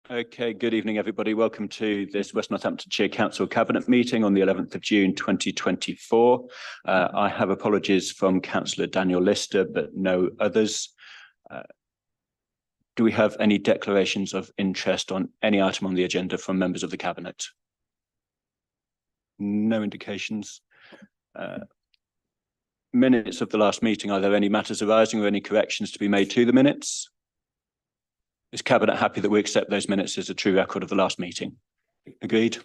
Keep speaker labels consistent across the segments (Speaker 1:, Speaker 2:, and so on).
Speaker 1: Okay, good evening, everybody. Welcome to this West Northamptonshire Council Cabinet meeting on the 11th of June 2024. I have apologies from Councillor Daniel Lister, but no others. Do we have any declarations of interest on any item on the agenda from members of the Cabinet? No indications. Minutes of the last meeting, are there any matters arising or any corrections to be made to the minutes? Is Cabinet happy that we accept those minutes as a true record of the last meeting? Agreed.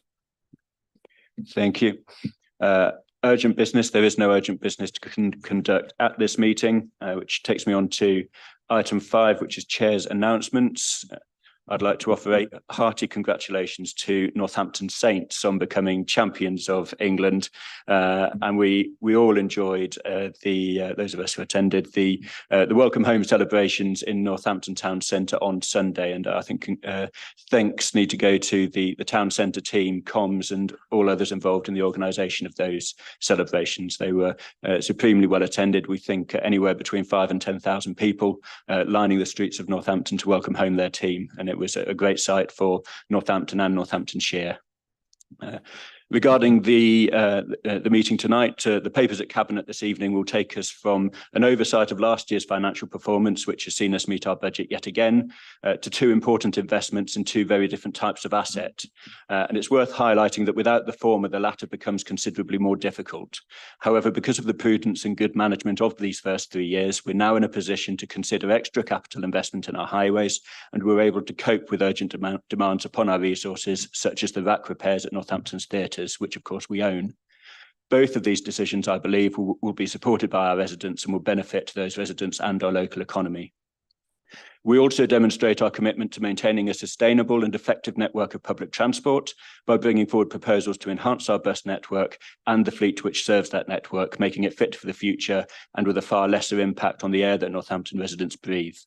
Speaker 1: Thank you. Urgent business. There is no urgent business to conduct at this meeting, which takes me on to item 5, which is Chair's announcements. I'd like to offer a hearty congratulations to Northampton Saints on becoming champions of England, and we all enjoyed those of us who attended the welcome home celebrations in Northampton Town Centre on Sunday. And I think thanks need to go to the Town Centre team, comms, and all others involved in the organisation of those celebrations. They were supremely well attended. We think anywhere between 5,000 and 10,000 people lining the streets of Northampton to welcome home their team, and it was a great sight for Northampton and Northamptonshire. Regarding the meeting tonight, the papers at Cabinet this evening will take us from an oversight of last year's financial performance, which has seen us meet our budget yet again, to 2 important investments in 2 very different types of asset. And it's worth highlighting that without the former, the latter becomes considerably more difficult. However, because of the prudence and good management of these first 3 years, we're now in a position to consider extra capital investment in our highways, and we're able to cope with urgent demands upon our resources, such as the rack repairs at Northampton's theatres, which of course we own. Both of these decisions, I believe, will be supported by our residents and will benefit those residents and our local economy. We also demonstrate our commitment to maintaining a sustainable and effective network of public transport by bringing forward proposals to enhance our bus network and the fleet which serves that network, making it fit for the future and with a far lesser impact on the air that Northampton residents breathe.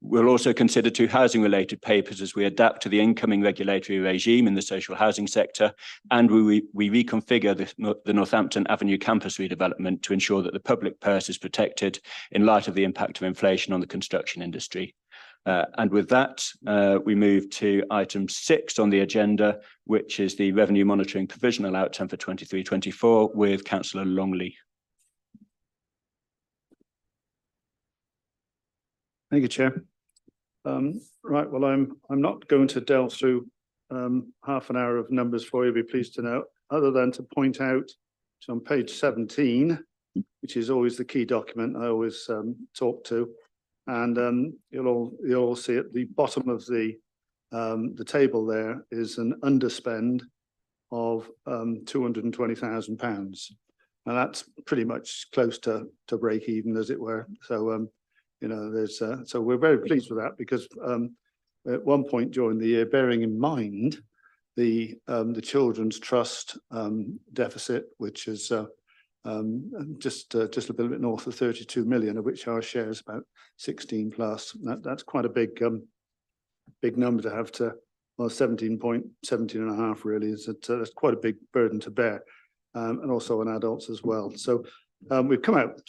Speaker 1: We'll also consider 2 housing-related papers as we adapt to the incoming regulatory regime in the social housing sector, and we reconfigure the Northampton Avenue campus redevelopment to ensure that the public purse is protected in light of the impact of inflation on the construction industry. And with that, we move to item 6 on the agenda, which is the revenue monitoring provisional outcome for 23-24 with Councillor Longley.
Speaker 2: Thank you, Chair. Right, well, I'm not going to delve through half an hour of numbers for you, be pleased to know, other than to point out it's on page 17, which is always the key document I always talk to, and you'll all see at the bottom of the table there is an underspend of £220,000, and that's pretty much close to break even, as it were. So you know, there's so we're very pleased with that, because at one point during the year, bearing in mind the Children's Trust deficit, which is just a little bit north of 32 million, of which our share is about 16 plus. That's quite a big number to have to, well, 17 and a half really is that's quite a big burden to bear, and also on adults as well. So we've come out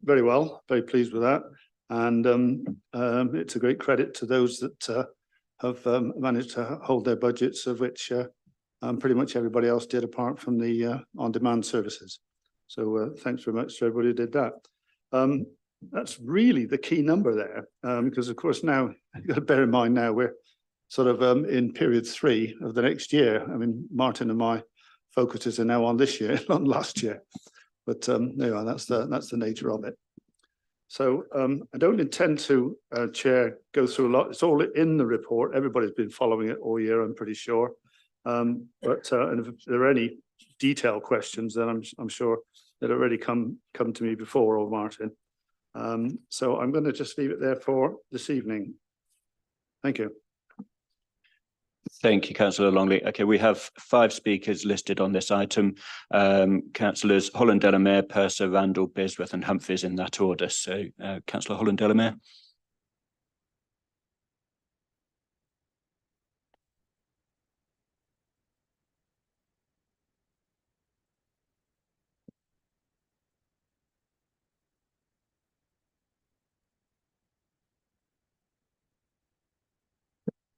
Speaker 2: very well, very pleased with that. And it's a great credit to those that have managed to hold their budgets, of which pretty much everybody else did, apart from the on-demand services. So thanks very much to everybody who did that. That's really the key number there, because of course now you've got to bear in mind now we're sort of in period 3 of the next year. I mean, Martin and my focuses are now on this year, not last year. But anyway, that's the nature of it. So I don't intend to, Chair, go through a lot. It's all in the report. Everybody's been following it all year, I'm pretty sure. And if there are any detailed questions, then I'm sure they'd already come to me before, or Martin. So I'm going to just leave it there for this evening. Thank you.
Speaker 1: Thank you, Councillor Longley. Okay, we have 5 speakers listed on this item. Councillors Holland-Delamere, Purser, Randall, Bisworth and Humphreys in that order. So Councillor Holland-Delamere.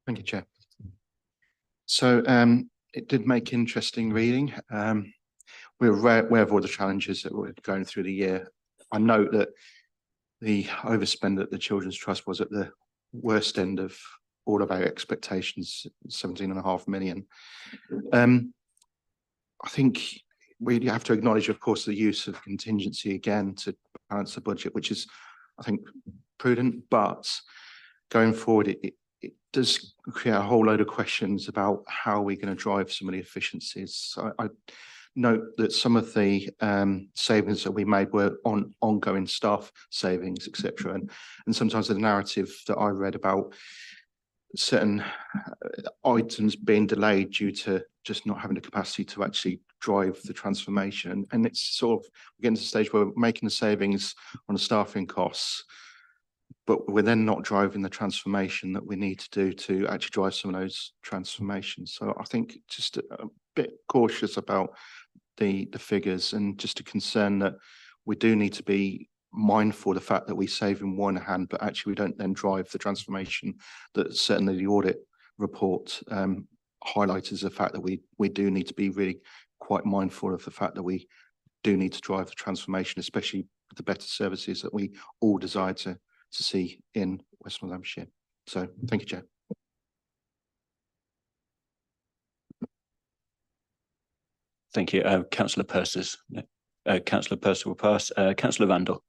Speaker 3: Thank you, Chair. So it did make interesting reading. We're aware of all the challenges that we're going through the year. I note that the overspend at the Children's Trust was at the worst end of all of our expectations, 17.5 million. I think we have to acknowledge, of course, the use of contingency again to balance the budget, which is, I think, prudent, but going forward, it does create a whole load of questions about how we're going to drive some of the efficiencies. So I note that some of the savings that we made were on ongoing staff savings, etc. And sometimes the narrative that I read about certain items being delayed due to just not having the capacity to actually drive the transformation. And it's sort of getting to the stage where we're making the savings on the staffing costs, but we're then not driving the transformation that we need to do to actually drive some of those transformations. So I think just a bit cautious about the figures, and just a concern that we do need to be mindful of the fact that we save in one hand, but actually we don't then drive the transformation that certainly the audit report highlights as the fact that we do need to be really quite mindful of the fact that we do need to drive the transformation, especially with the better services that we all desire to see in West Northamptonshire. So thank you, Chair.
Speaker 1: Thank you. Councillor Persis. Councillor Persis will pass. Councillor Vandal.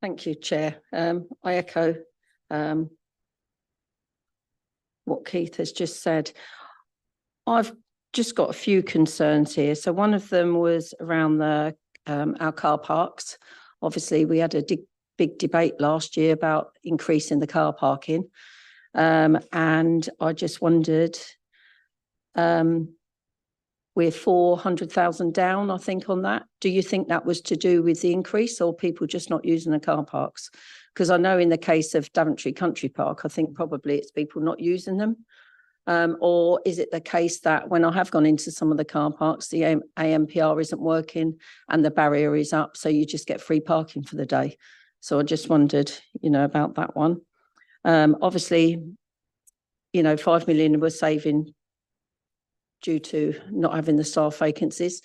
Speaker 4: Thank you, Chair. I echo what Keith has just said. I've just got a few concerns here. So one of them was around the our car parks. Obviously, we had a big debate last year about increasing the car parking. And I just wondered, we're 400,000 down, I think, on that. Do you think that was to do with the increase, or people just not using the car parks? Because I know in the case of Daventry Country Park, I think probably it's people not using them. Or is it the case that when I have gone into some of the car parks, the ANPR isn't working and the barrier is up, so you just get free parking for the day? So I just wondered, about that one. Obviously, 5 million we're saving due to not having the staff vacancies.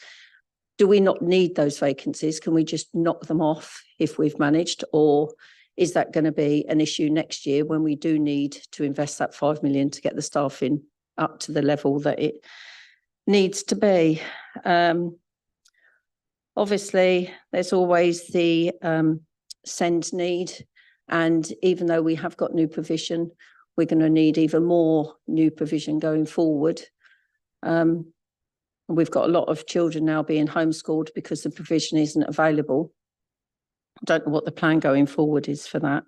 Speaker 4: Do we not need those vacancies? Can we just knock them off if we've managed? Or is that going to be an issue next year when we do need to invest that 5 million to get the staffing up to the level that it needs to be? Obviously, there's always the SEND need. And even though we have got new provision, we're going to need even more new provision going forward. We've got a lot of children now being homeschooled because the provision isn't available. I don't know what the plan going forward is for that.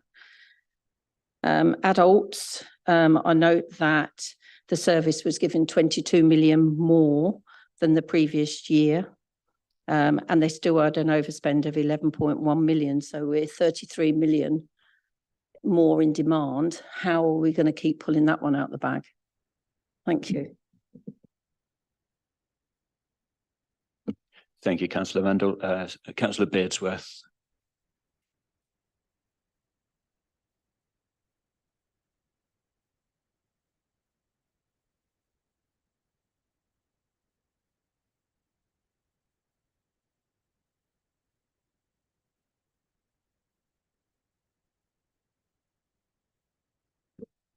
Speaker 4: Adults, I note that the service was given 22 million more than the previous year, and they still had an overspend of 11.1 million. So we're 33 million more in demand. How are we going to keep pulling that one out the bag? Thank you.
Speaker 1: Thank you, Councillor Vandal. Councillor Beardsworth.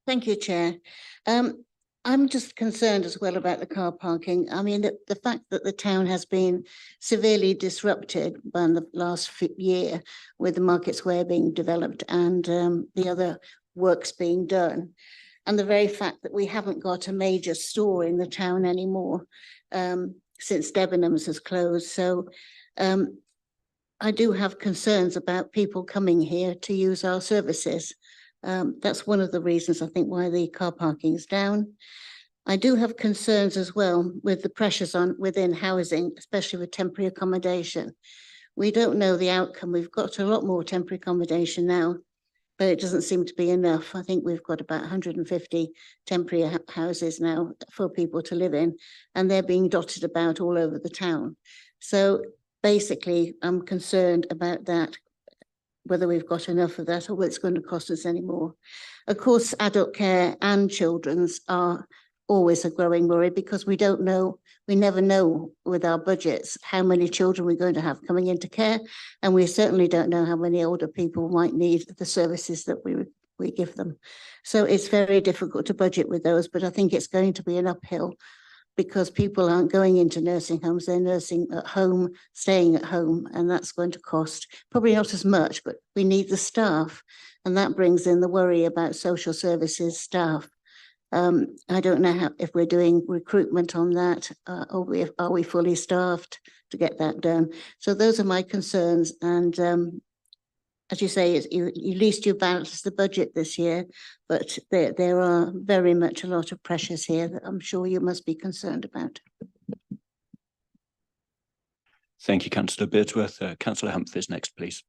Speaker 5: Thank you, Chair. I'm just concerned as well about the car parking. I mean, the fact that the town has been severely disrupted by the last year with the Market Square being developed and the other works being done. And the very fact that we haven't got a major store in the town anymore since Debenhams has closed. So I do have concerns about people coming here to use our services. That's one of the reasons I think why the car parking is down. I do have concerns as well with the pressures on within housing, especially with temporary accommodation. We don't know the outcome. We've got a lot more temporary accommodation now, but it doesn't seem to be enough. I think we've got about 150 temporary houses now for people to live in, and they're being dotted about all over the town. So basically, I'm concerned about that, whether we've got enough of that or whether it's going to cost us any more. Of course, adult care and children's are always a growing worry because we don't know, we never know with our budgets how many children we're going to have coming into care. And we certainly don't know how many older people might need the services that we give them. So it's very difficult to budget with those, but I think it's going to be an uphill because people aren't going into nursing homes, they're nursing at home, staying at home, and that's going to cost probably not as much, but we need the staff. And that brings in the worry about social services staff. I don't know if we're doing recruitment on that, or are we fully staffed to get that done? So those are my concerns. And as you say, at least you balance the budget this year, but there are very much a lot of pressures here that I'm sure you must be concerned about.
Speaker 1: Thank you, Councillor Beardsworth. Councillor Humphries next, please.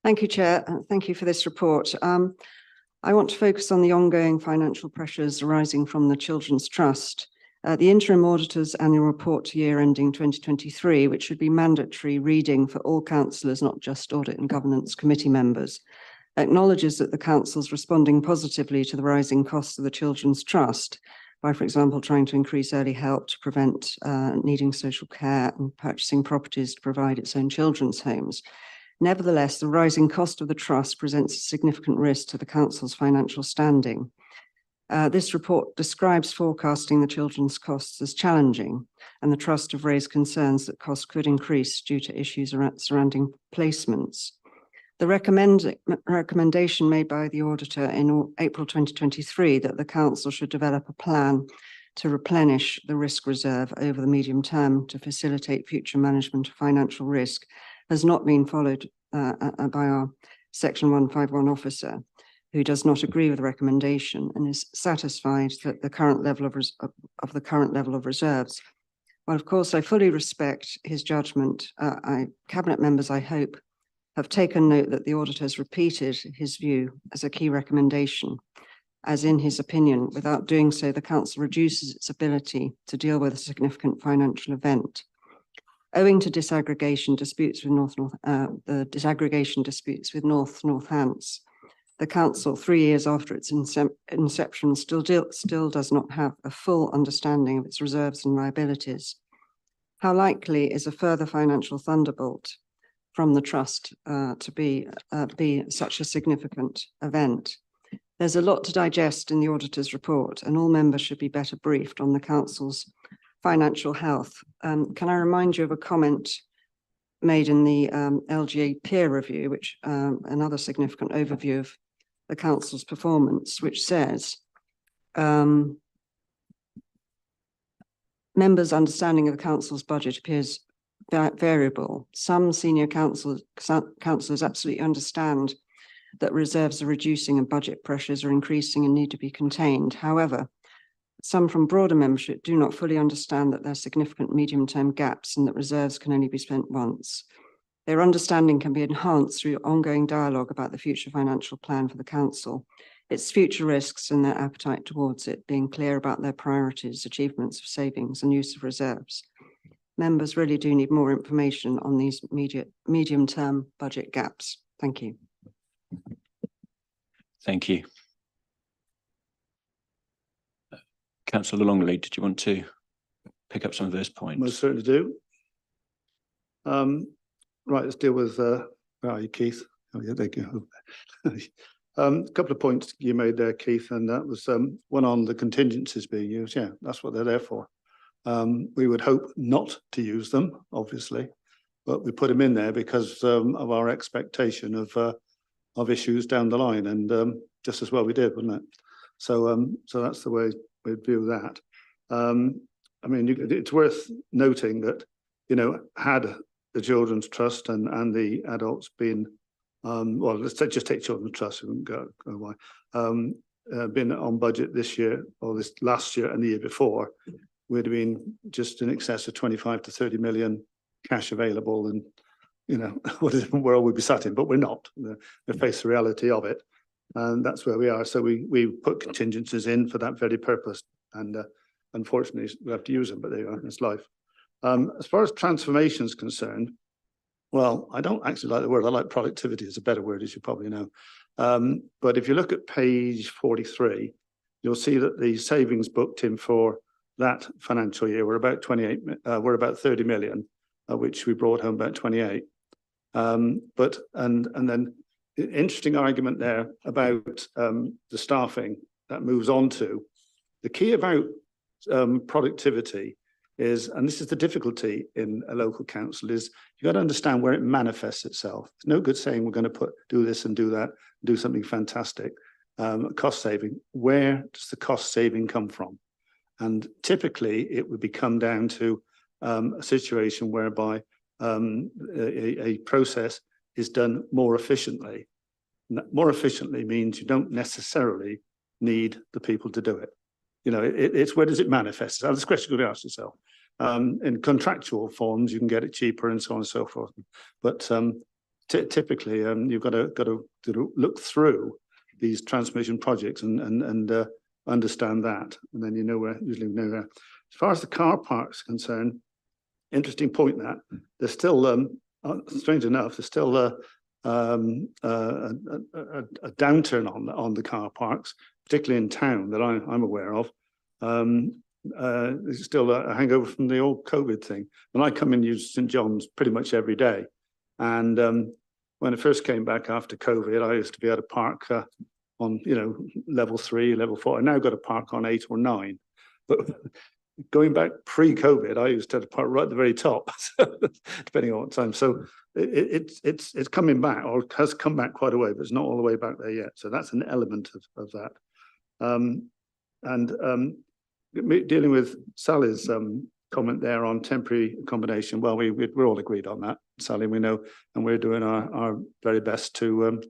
Speaker 6: Thank you, Chair. Thank you for this report. I want to focus on the ongoing financial pressures arising from the Children's Trust. The interim auditor's annual report to year ending 2023, which should be mandatory reading for all councillors, not just audit and governance committee members, acknowledges that the council's responding positively to the rising costs of the Children's Trust by, for example, trying to increase early help to prevent needing social care and purchasing properties to provide its own children's homes. Nevertheless, the rising cost of the trust presents a significant risk to the council's financial standing. This report describes forecasting the children's costs as challenging, and the trust have raised concerns that costs could increase due to issues surrounding placements. The recommendation made by the auditor in April 2023 that the council should develop a plan to replenish the risk reserve over the medium term to facilitate future management of financial risk has not been followed by our Section 151 officer, who does not agree with the recommendation and is satisfied that the current level of reserves. While of course I fully respect his judgment, Cabinet members, I hope, have taken note that the auditor has repeated his view as a key recommendation, as in his opinion, without doing so, the council reduces its ability to deal with a significant financial event. Owing to disaggregation disputes with North Hants, the council, 3 years after its inception, still does not have a full understanding of its reserves and liabilities. How likely is a further financial thunderbolt from the trust to be such a significant event? There's a lot to digest in the auditor's report, and all members should be better briefed on the council's financial health. Can I remind you of a comment made in the LGA peer review, which another significant overview of the council's performance, which says members' understanding of the council's budget appears variable. Some senior councillors absolutely understand that reserves are reducing and budget pressures are increasing and need to be contained. However, some from broader membership do not fully understand that there are significant medium-term gaps and that reserves can only be spent once. Their understanding can be enhanced through ongoing dialogue about the future financial plan for the council, its future risks and their appetite towards it, being clear about their priorities, achievements of savings and use of reserves. Members really do need more information on these medium-term budget gaps. Thank you.
Speaker 1: Thank you. Councillor Longley, did you want to pick up some of those points?
Speaker 2: Most certainly do. Right, let's deal with where are you, Keith? Oh yeah, there you go. A couple of points you made there, Keith, and that was one on the contingencies being used. Yeah, that's what they're there for. We would hope not to use them, obviously, but we put them in there because of our expectation of issues down the line, and just as well we did, wasn't it? So that's the way we view that. I mean, it's worth noting that, you know, had the Children's Trust and the adults been, well, let's just take Children's Trust, we wouldn't go why, been on budget this year or this last year and the year before, we'd have been just in excess of 25 to 30 million cash available, and you know, what a different world we'd be sat in, but we're not. We face the reality of it. And that's where we are. So we put contingencies in for that very purpose. And unfortunately, we have to use them, but there you are, it's life. As far as transformation is concerned, well, I don't actually like the word. I like productivity is a better word, as you probably know. But if you look at page 43, you'll see that the savings booked in for that financial year were about 30 million, which we brought home about 28. And then the interesting argument there about the staffing that moves on to the key about productivity is, and this is the difficulty in a local council, is you got to understand where it manifests itself. It's no good saying we're going to do this and do that, do something fantastic, cost saving. Where does the cost saving come from? And typically it would come down to a situation whereby a process is done more efficiently. More efficiently means you don't necessarily need the people to do it. You know, it's where does it manifest? That's the question you got to ask yourself. In contractual forms, you can get it cheaper and so on and so forth. But typically, you've got to look through these transmission projects and understand that, and then you know usually know where. As far as the car parks concerned, interesting point that there's still, strange enough, there's still a downturn on the car parks, particularly in town that I'm aware of. There's still a hangover from the old COVID thing. When I come and use St. John's pretty much every day, and when I first came back after COVID, I used to be able to park on, you know, level 3, level 4. I now got to park on 8 or 9, but going back pre-COVID, I used to have to park right at the very top, depending on what time. So it's coming back, or has come back quite a way, but it's not all the way back there yet. So that's an element of that. Dealing with Sally's comment there on temporary accommodation, well, we're all agreed on that, Sally. We know, and we're doing our very best to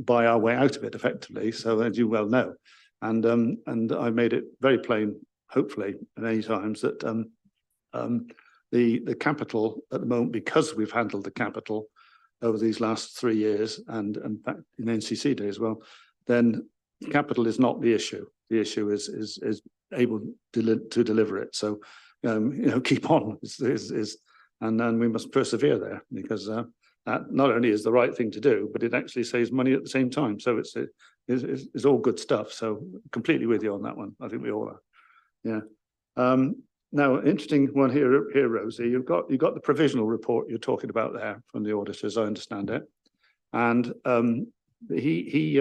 Speaker 2: buy our way out of it effectively. So as you well know, and I made it very plain, hopefully many times, that the capital at the moment, because we've handled the capital over these last 3 years and back in NCC day as well, then capital is not the issue. The issue is able to deliver it. So you know, keep on and then we must persevere there, because that not only is the right thing to do, but it actually saves money at the same time. So it's all good stuff. So completely with you on that one. I think we all are. Yeah. Now, interesting one here, Rosie. You've got the provisional report you're talking about there from the auditors, I understand it, and he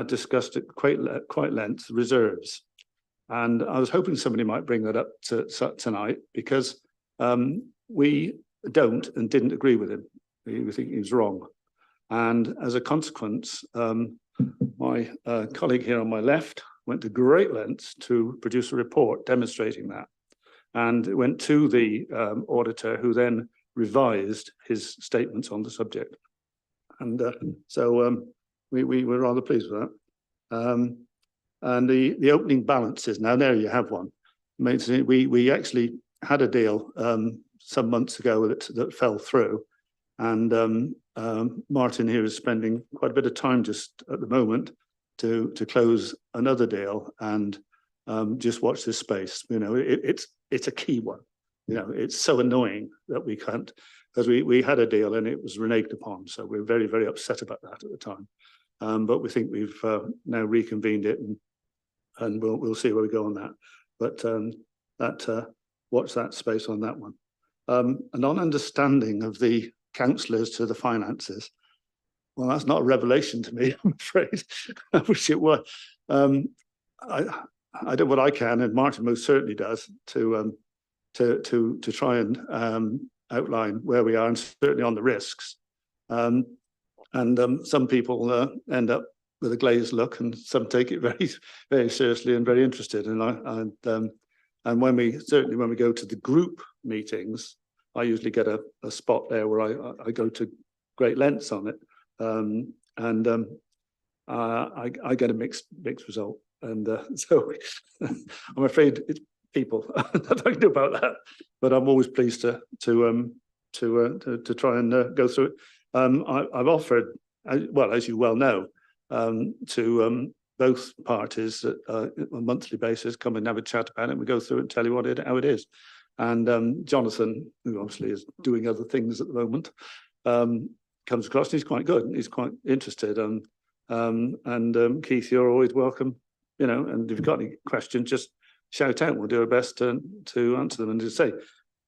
Speaker 2: discussed at quite length reserves, and I was hoping somebody might bring that up tonight, because we don't and didn't agree with him. We think he was wrong, and as a consequence, my colleague here on my left went to great lengths to produce a report demonstrating that, and it went to the auditor, who then revised his statements on the subject, and so we were rather pleased with that. And the opening balances, now there you have one. We actually had a deal some months ago that fell through, and Martin here is spending quite a bit of time just at the moment to close another deal, and just watch this space. You know, it's a key one. You know, it's so annoying that we can't, because we had a deal and it was reneged upon. So we're very, very upset about that at the time. But we think we've now reconvened it, and we'll see where we go on that. But watch that space on that one. And on understanding of the councillors to the finances, well, that's not a revelation to me, I'm afraid. I wish it were. I do what I can, and Martin most certainly does, to try and outline where we are, and certainly on the risks. And some people end up with a glazed look, and some take it very, very seriously and very interested. And when we go to the group meetings, I usually get a spot there where I go to great lengths on it, and I get a mixed result. And so I'm afraid it's people that I can do about that. But I'm always pleased to to try and go through it. I've offered, well, as you well know, to both parties on a monthly basis, come and have a chat about it. We go through it and tell you how it is. And Jonathan, who obviously is doing other things at the moment, comes across and he's quite good. He's quite interested. Keith, you're always welcome, you know, and if you've got any questions, just shout out. We'll do our best to answer them. And to say,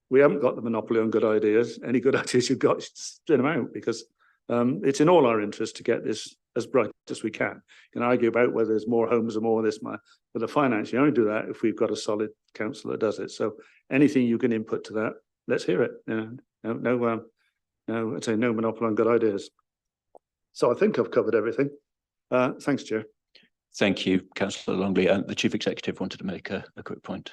Speaker 2: we haven't got the monopoly on good ideas. Any good ideas you've got, spit them out, because it's in all our interest to get this as bright as we can. You can argue about whether there's more homes or more of this, but the finance, you only do that if we've got a solid council that does it. So anything you can input to that, let's hear it. You know, I'd say no monopoly on good ideas. So I think I've covered everything. Thanks, Chair.
Speaker 1: Thank you, Councillor Longley. The Chief Executive wanted to make a quick point.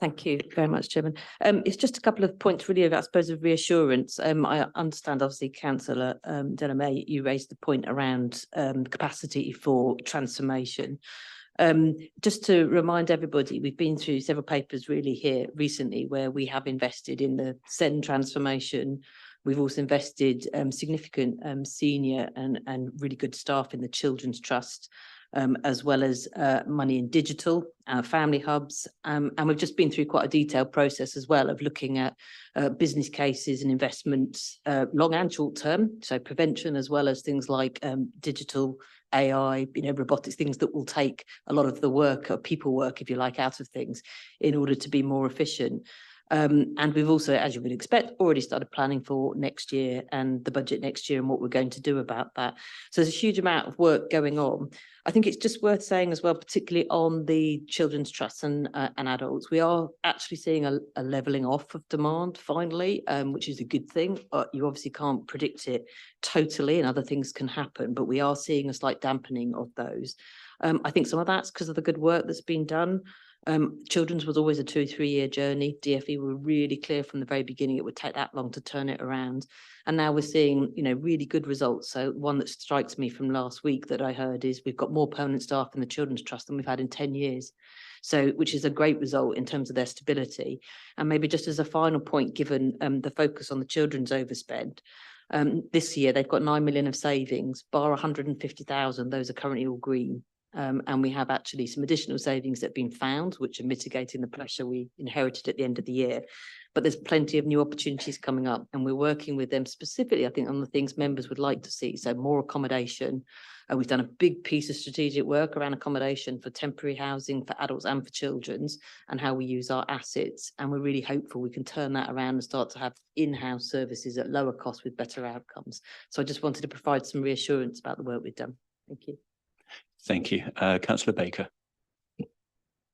Speaker 7: Thank you very much, Chairman. It's just a couple of points really, I suppose, of reassurance. I understand, obviously, Councillor Delamere, you raised the point around capacity for transformation. Just to remind everybody, we've been through several papers really here recently where we have invested in the SEND transformation. We've also invested significant senior and really good staff in the Children's Trust, as well as money in digital, family hubs. And we've just been through quite a detailed process as well of looking at business cases and investments, long and short term, so prevention, as well as things like digital, AI, you know, robotics, things that will take a lot of the work, or people work, if you like, out of things in order to be more efficient. And we've also, as you would expect, already started planning for next year and the budget next year and what we're going to do about that. So there's a huge amount of work going on. I think it's just worth saying as well, particularly on the Children's Trust and adults, we are actually seeing a levelling off of demand finally, which is a good thing. You obviously can't predict it totally and other things can happen, but we are seeing a slight dampening of those. I think some of that's because of the good work that's been done. Children's was always a 2-3 year journey. DFE were really clear from the very beginning it would take that long to turn it around. And now we're seeing, you know, really good results. So one that strikes me from last week that I heard is we've got more permanent staff in the Children's Trust than we've had in 10 years. So, which is a great result in terms of their stability. And maybe just as a final point, given the focus on the children's overspend, this year they've got 9 million of savings, bar 150,000, those are currently all green. And we have actually some additional savings that have been found, which are mitigating the pressure we inherited at the end of the year. But there's plenty of new opportunities coming up, and we're working with them specifically, I think, on the things members would like to see. So more accommodation. We've done a big piece of strategic work around accommodation for temporary housing for adults and for children's, and how we use our assets. And we're really hopeful we can turn that around and start to have in-house services at lower cost with better outcomes. So I just wanted to provide some reassurance about the work we've done. Thank you.
Speaker 1: Thank you. Councillor Baker.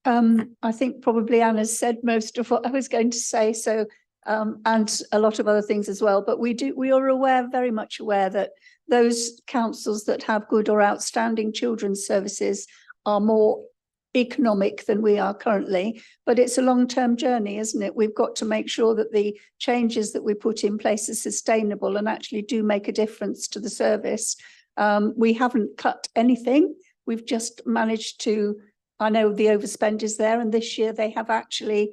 Speaker 8: I think probably Anna's said most of what I was going to say, so and a lot of other things as well. But we are very much aware that those councils that have good or outstanding children's services are more economic than we are currently. But it's a long-term journey, isn't it? We've got to make sure that the changes that we put in place are sustainable and actually do make a difference to the service. We haven't cut anything. We've just managed to, I know the overspend is there, and this year they have actually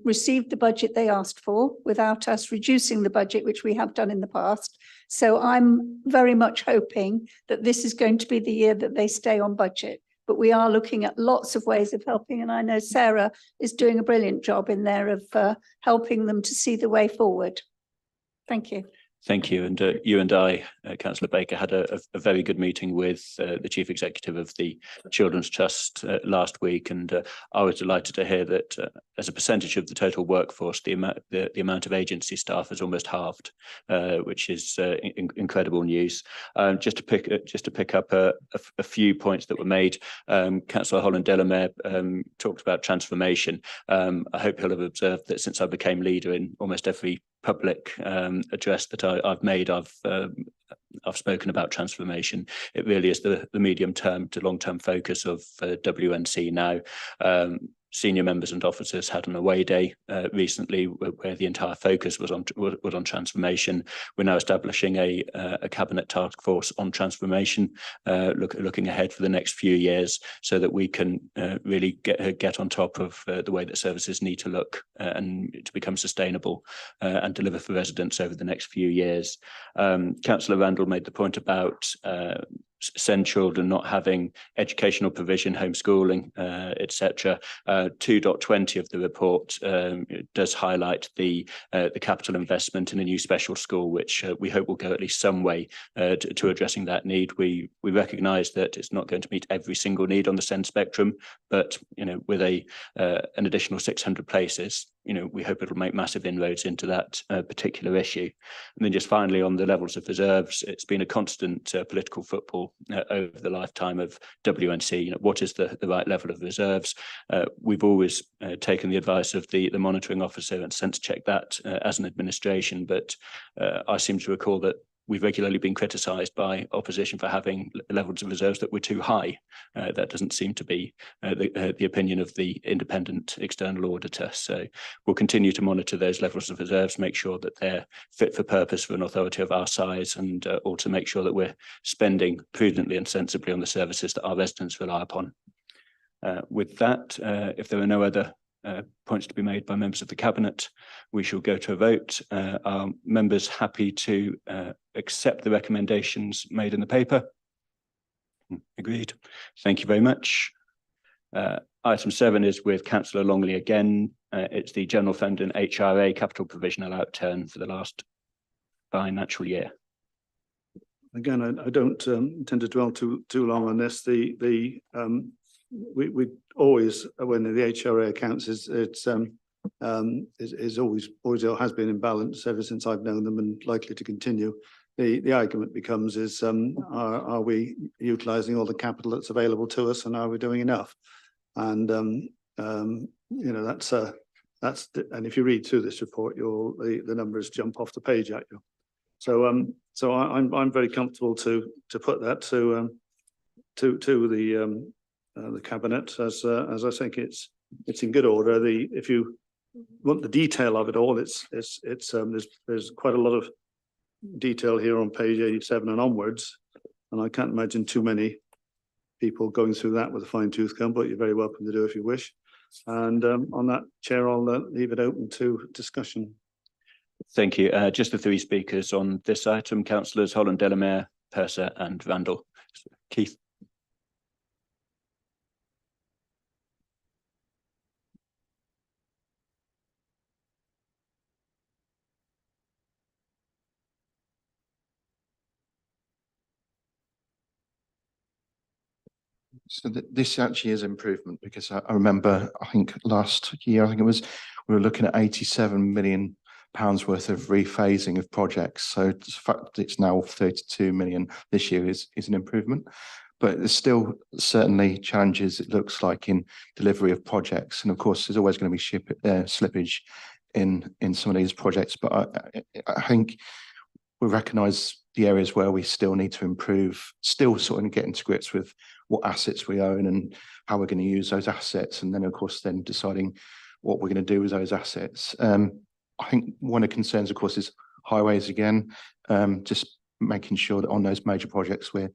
Speaker 8: received the budget they asked for without us reducing the budget, which we have done in the past. So I'm very much hoping that this is going to be the year that they stay on budget. But we are looking at lots of ways of helping, and I know Sarah is doing a brilliant job in there of helping them to see the way forward. Thank you.
Speaker 1: Thank you. And you and I, Councillor Baker, had a very good meeting with the Chief Executive of the Children's Trust last week. And I was delighted to hear that as a percentage of the total workforce, the amount of agency staff has almost halved, which is incredible news. Just to pick up a few points that were made, Councillor Holland-Delamere talked about transformation. I hope he'll have observed that since I became leader in almost every public address that I've made, I've spoken about transformation. It really is the medium term to long term focus of WNC now. senior members and officers had an away day recently where the entire focus was on transformation. We're now establishing a cabinet task force on transformation, looking ahead for the next few years, so that we can really get on top of the way that services need to look and to become sustainable and deliver for residents over the next few years. Councillor Randall made the point about SEND children not having educational provision, homeschooling, etc. 2.20 of the report does highlight the capital investment in a new special school, which we hope will go at least some way to addressing that need. We recognise that it's not going to meet every single need on the SEND spectrum, but with an additional 600 places, we hope it'll make massive inroads into that particular issue. And then just finally on the levels of reserves, it's been a constant political football over the lifetime of WNC. What is the right level of reserves? We've always taken the advice of the monitoring officer and sense checked that as an administration, but I seem to recall that we've regularly been criticised by opposition for having levels of reserves that were too high. That doesn't seem to be the opinion of the independent external auditor. So we'll continue to monitor those levels of reserves, make sure that they're fit for purpose for an authority of our size, and also make sure that we're spending prudently and sensibly on the services that our residents rely upon. With that, if there are no other points to be made by members of the Cabinet, we shall go to a vote. Are members happy to accept the recommendations made in the paper? Agreed. Thank you very much. Item 7 is with Councillor Longley again. It's the General Fund and HRA capital provisional outturn for the last financial year.
Speaker 2: Again, I don't intend to dwell too long on this. We always, when the HRA accounts is always has been in balance ever since I've known them, and likely to continue. The argument becomes are we utilising all the capital that's available to us, and are we doing enough? And and if you read through this report, the numbers jump off the page at you. So I'm very comfortable to put that to the Cabinet as I think it's in good order. If you want the detail of it all, there's quite a lot of detail here on page 87 and onwards, and I can't imagine too many people going through that with a fine-tooth comb, but you're very welcome to do if you wish. And on that, Chair, I'll leave it open to discussion.
Speaker 1: Thank you. Just the 3 speakers on this item: Councillors Holland, Delamere, Purser and Randall. Keith.
Speaker 3: So this actually is improvement, because I remember, I think last year, we were looking at £87 million worth of rephasing of projects. So the fact that it's now 32 million this year is an improvement, but there's still certainly challenges, it looks like, in delivery of projects. And of course, there's always going to be slippage in some of these projects, but I think we recognise the areas where we still need to improve, still sort of getting to grips with what assets we own and how we're going to use those assets, and then of course then deciding what we're going to do with those assets. I think one of the concerns, of course, is highways again, just making sure that on those major projects we're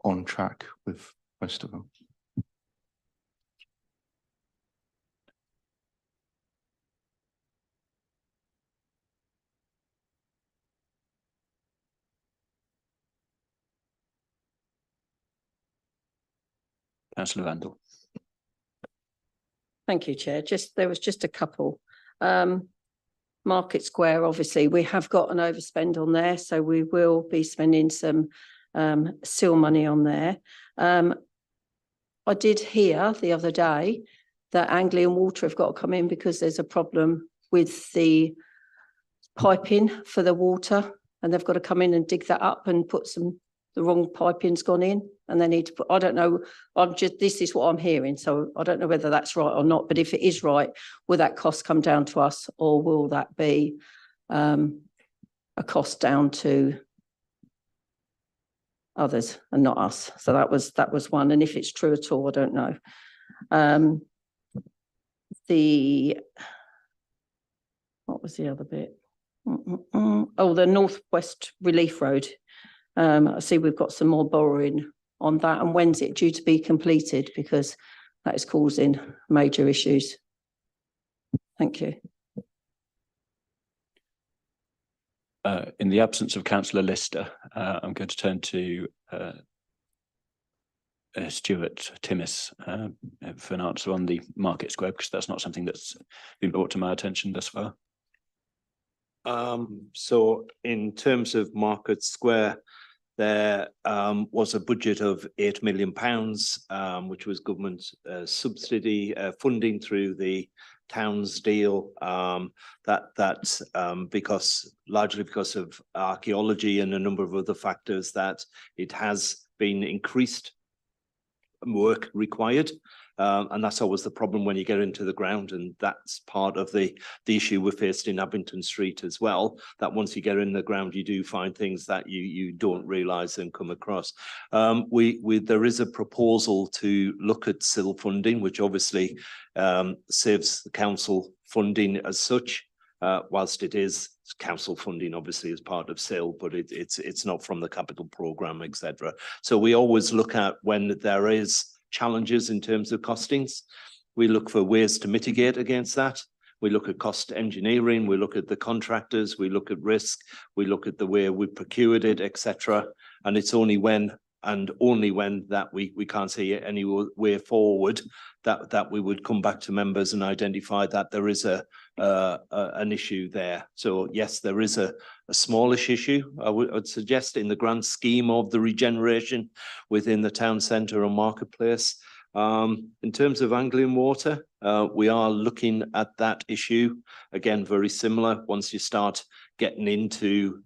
Speaker 3: on track with most of them.
Speaker 1: Councillor Randall.
Speaker 4: Thank you, Chair. There was just a couple. Market Square, obviously, we have got an overspend on there, so we will be spending some seal money on there. I did hear the other day that Anglian Water have got to come in because there's a problem with the piping for the water, and they've got to come in and dig that up and put the wrong piping's gone in, and they need to put, I don't know, this is what I'm hearing, so I don't know whether that's right or not, but if it is right, will that cost come down to us, or will that be a cost down to others and not us? So that was one, and if it's true at all, I don't know. what was the other bit? Oh, the Northwest Relief Road. I see we've got some more borrowing on that. And when's it due to be completed? Because that is causing major issues. Thank you.
Speaker 1: In the absence of Councillor Lister, I'm going to turn to Stuart Timmis for an answer on the Market Square, because that's not something that's been brought to my attention thus far.
Speaker 9: So in terms of Market Square, there was a budget of £8 million, which was government subsidy funding through the Towns deal. That's largely because of archaeology and a number of other factors, that it has been increased work required. And that's always the problem when you get into the ground, and that's part of the issue we faced in Abington Street as well, that once you get in the ground, you do find things that you don't realise and come across. There is a proposal to look at SIL funding, which obviously saves the council funding as such, whilst it is council funding obviously as part of SIL, but it's not from the capital programme, etc. So we always look at when there is challenges in terms of costings, we look for ways to mitigate against that. We look at cost engineering, we look at the contractors, we look at risk, we look at the way we procured it, etc. And it's only when that we can't see any way forward that we would come back to members and identify that there is an issue there. So yes, there is a smallish issue, I would suggest, in the grand scheme of the regeneration within the town centre and marketplace. In terms of Anglian Water, we are looking at that issue again, very similar. Once you start getting into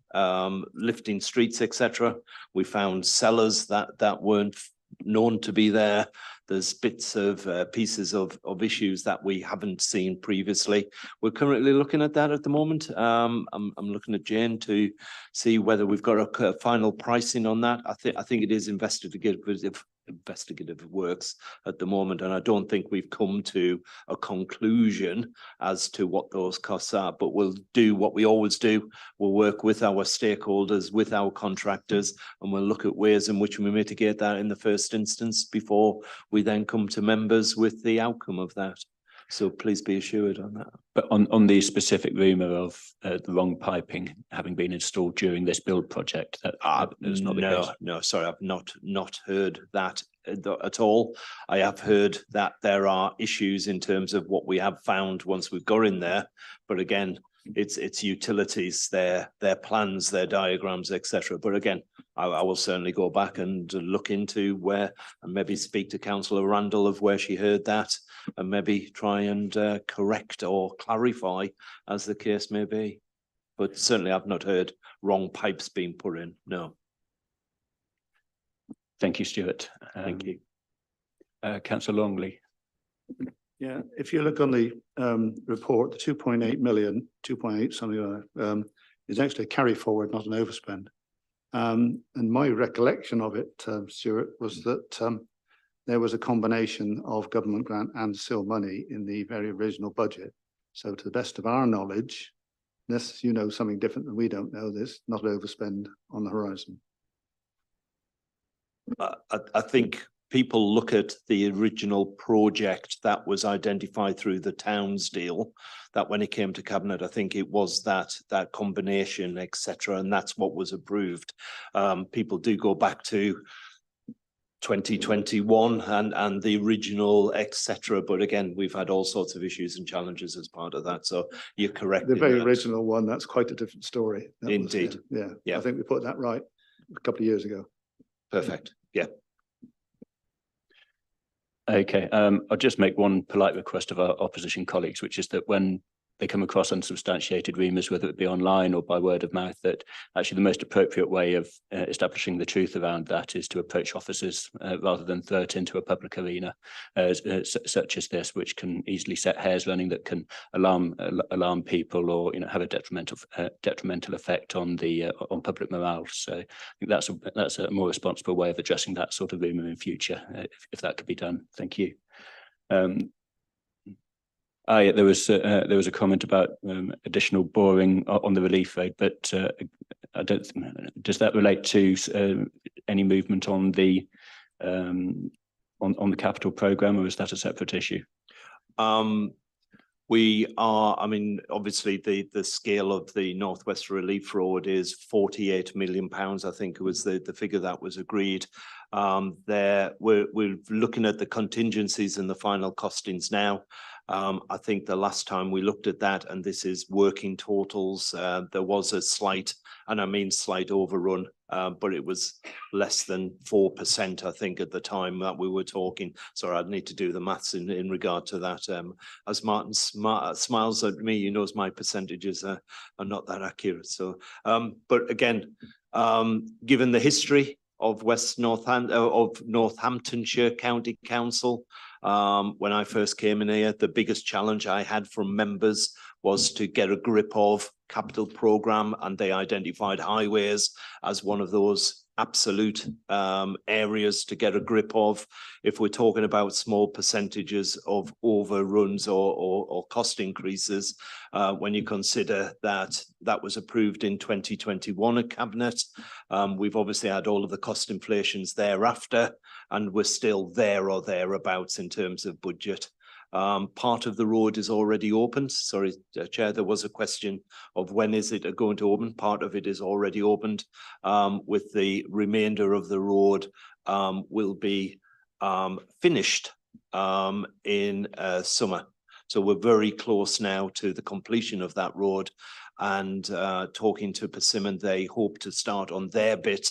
Speaker 9: lifting streets, etc., we found cellars that weren't known to be there. There's bits of pieces of issues that we haven't seen previously. We're currently looking at that at the moment. I'm looking at Jane to see whether we've got a final pricing on that. I think it is investigative works at the moment, and I don't think we've come to a conclusion as to what those costs are, but we'll do what we always do. We'll work with our stakeholders, with our contractors, and we'll look at ways in which we mitigate that in the first instance before we then come to members with the outcome of that. So please be assured on that.
Speaker 1: But on the specific rumour of the wrong piping having been installed during this build project, that's not the case.
Speaker 9: No, sorry, I've not heard that at all. I have heard that there are issues in terms of what we have found once we've got in there, but again, it's utilities, their plans, their diagrams, etc. But again, I will certainly go back and look into where, and maybe speak to Councillor Randall of where she heard that, and maybe try and correct or clarify as the case may be. But certainly I've not heard wrong pipes being put in, no.
Speaker 1: Thank you, Stuart.
Speaker 9: Thank you.
Speaker 1: Councillor Longley.
Speaker 2: Yeah, if you look on the report, the 2.8 million, 2.8 something like that, is actually a carry forward, not an overspend. And my recollection of it, Stuart, was that there was a combination of government grant and SIL money in the very original budget. So to the best of our knowledge, unless you know something different than we don't know, there's not an overspend on the horizon.
Speaker 9: I think people look at the original project that was identified through the Towns deal, that when it came to cabinet, I think it was that combination, etc., and that's what was approved. People do go back to 2021 and the original, etc. But again, we've had all sorts of issues and challenges as part of that. So you're correct.
Speaker 2: The very original one, that's quite a different story.
Speaker 9: Indeed.
Speaker 2: Yeah. I think we put that right a couple of years ago.
Speaker 9: Perfect. Yeah.
Speaker 1: Okay, I'll just make one polite request of our opposition colleagues, which is that when they come across unsubstantiated rumours, whether it be online or by word of mouth, that actually the most appropriate way of establishing the truth around that is to approach officers rather than throw it into a public arena such as this, which can easily set hares running, that can alarm people, or have a detrimental effect on the on public morale. So I think that's a more responsible way of addressing that sort of rumour in future, if that could be done. Thank you. Yeah, there was a comment about additional boring on the relief aid, but I don't. Does that relate to any movement on the capital programme, or is that a separate issue?
Speaker 9: We are, I mean, obviously the scale of the Northwest Relief Road is £48 million. I think it was the figure that was agreed. We're looking at the contingencies and the final costings now. I think the last time we looked at that, and this is working totals, there was a slight, and I mean slight overrun, but it was less than 4%, I think, at the time that we were talking. Sorry, I'd need to do the maths in regard to that. As Martin smiles at me, he knows my percentages are not that accurate. So, but again, given the history of Northamptonshire County Council, when I first came in here, the biggest challenge I had from members was to get a grip of capital programme, and they identified highways as one of those absolute areas to get a grip of. If we're talking about small percentages of overruns or cost increases, when you consider that that was approved in 2021 at Cabinet, we've obviously had all of the cost inflations thereafter, and we're still there or thereabouts in terms of budget. Part of the road is already opened. Sorry, Chair, there was a question of when is it going to open. Part of it is already opened, with the remainder of the road will be finished in summer. So we're very close now to the completion of that road, and talking to Persimmon, they hope to start on their bit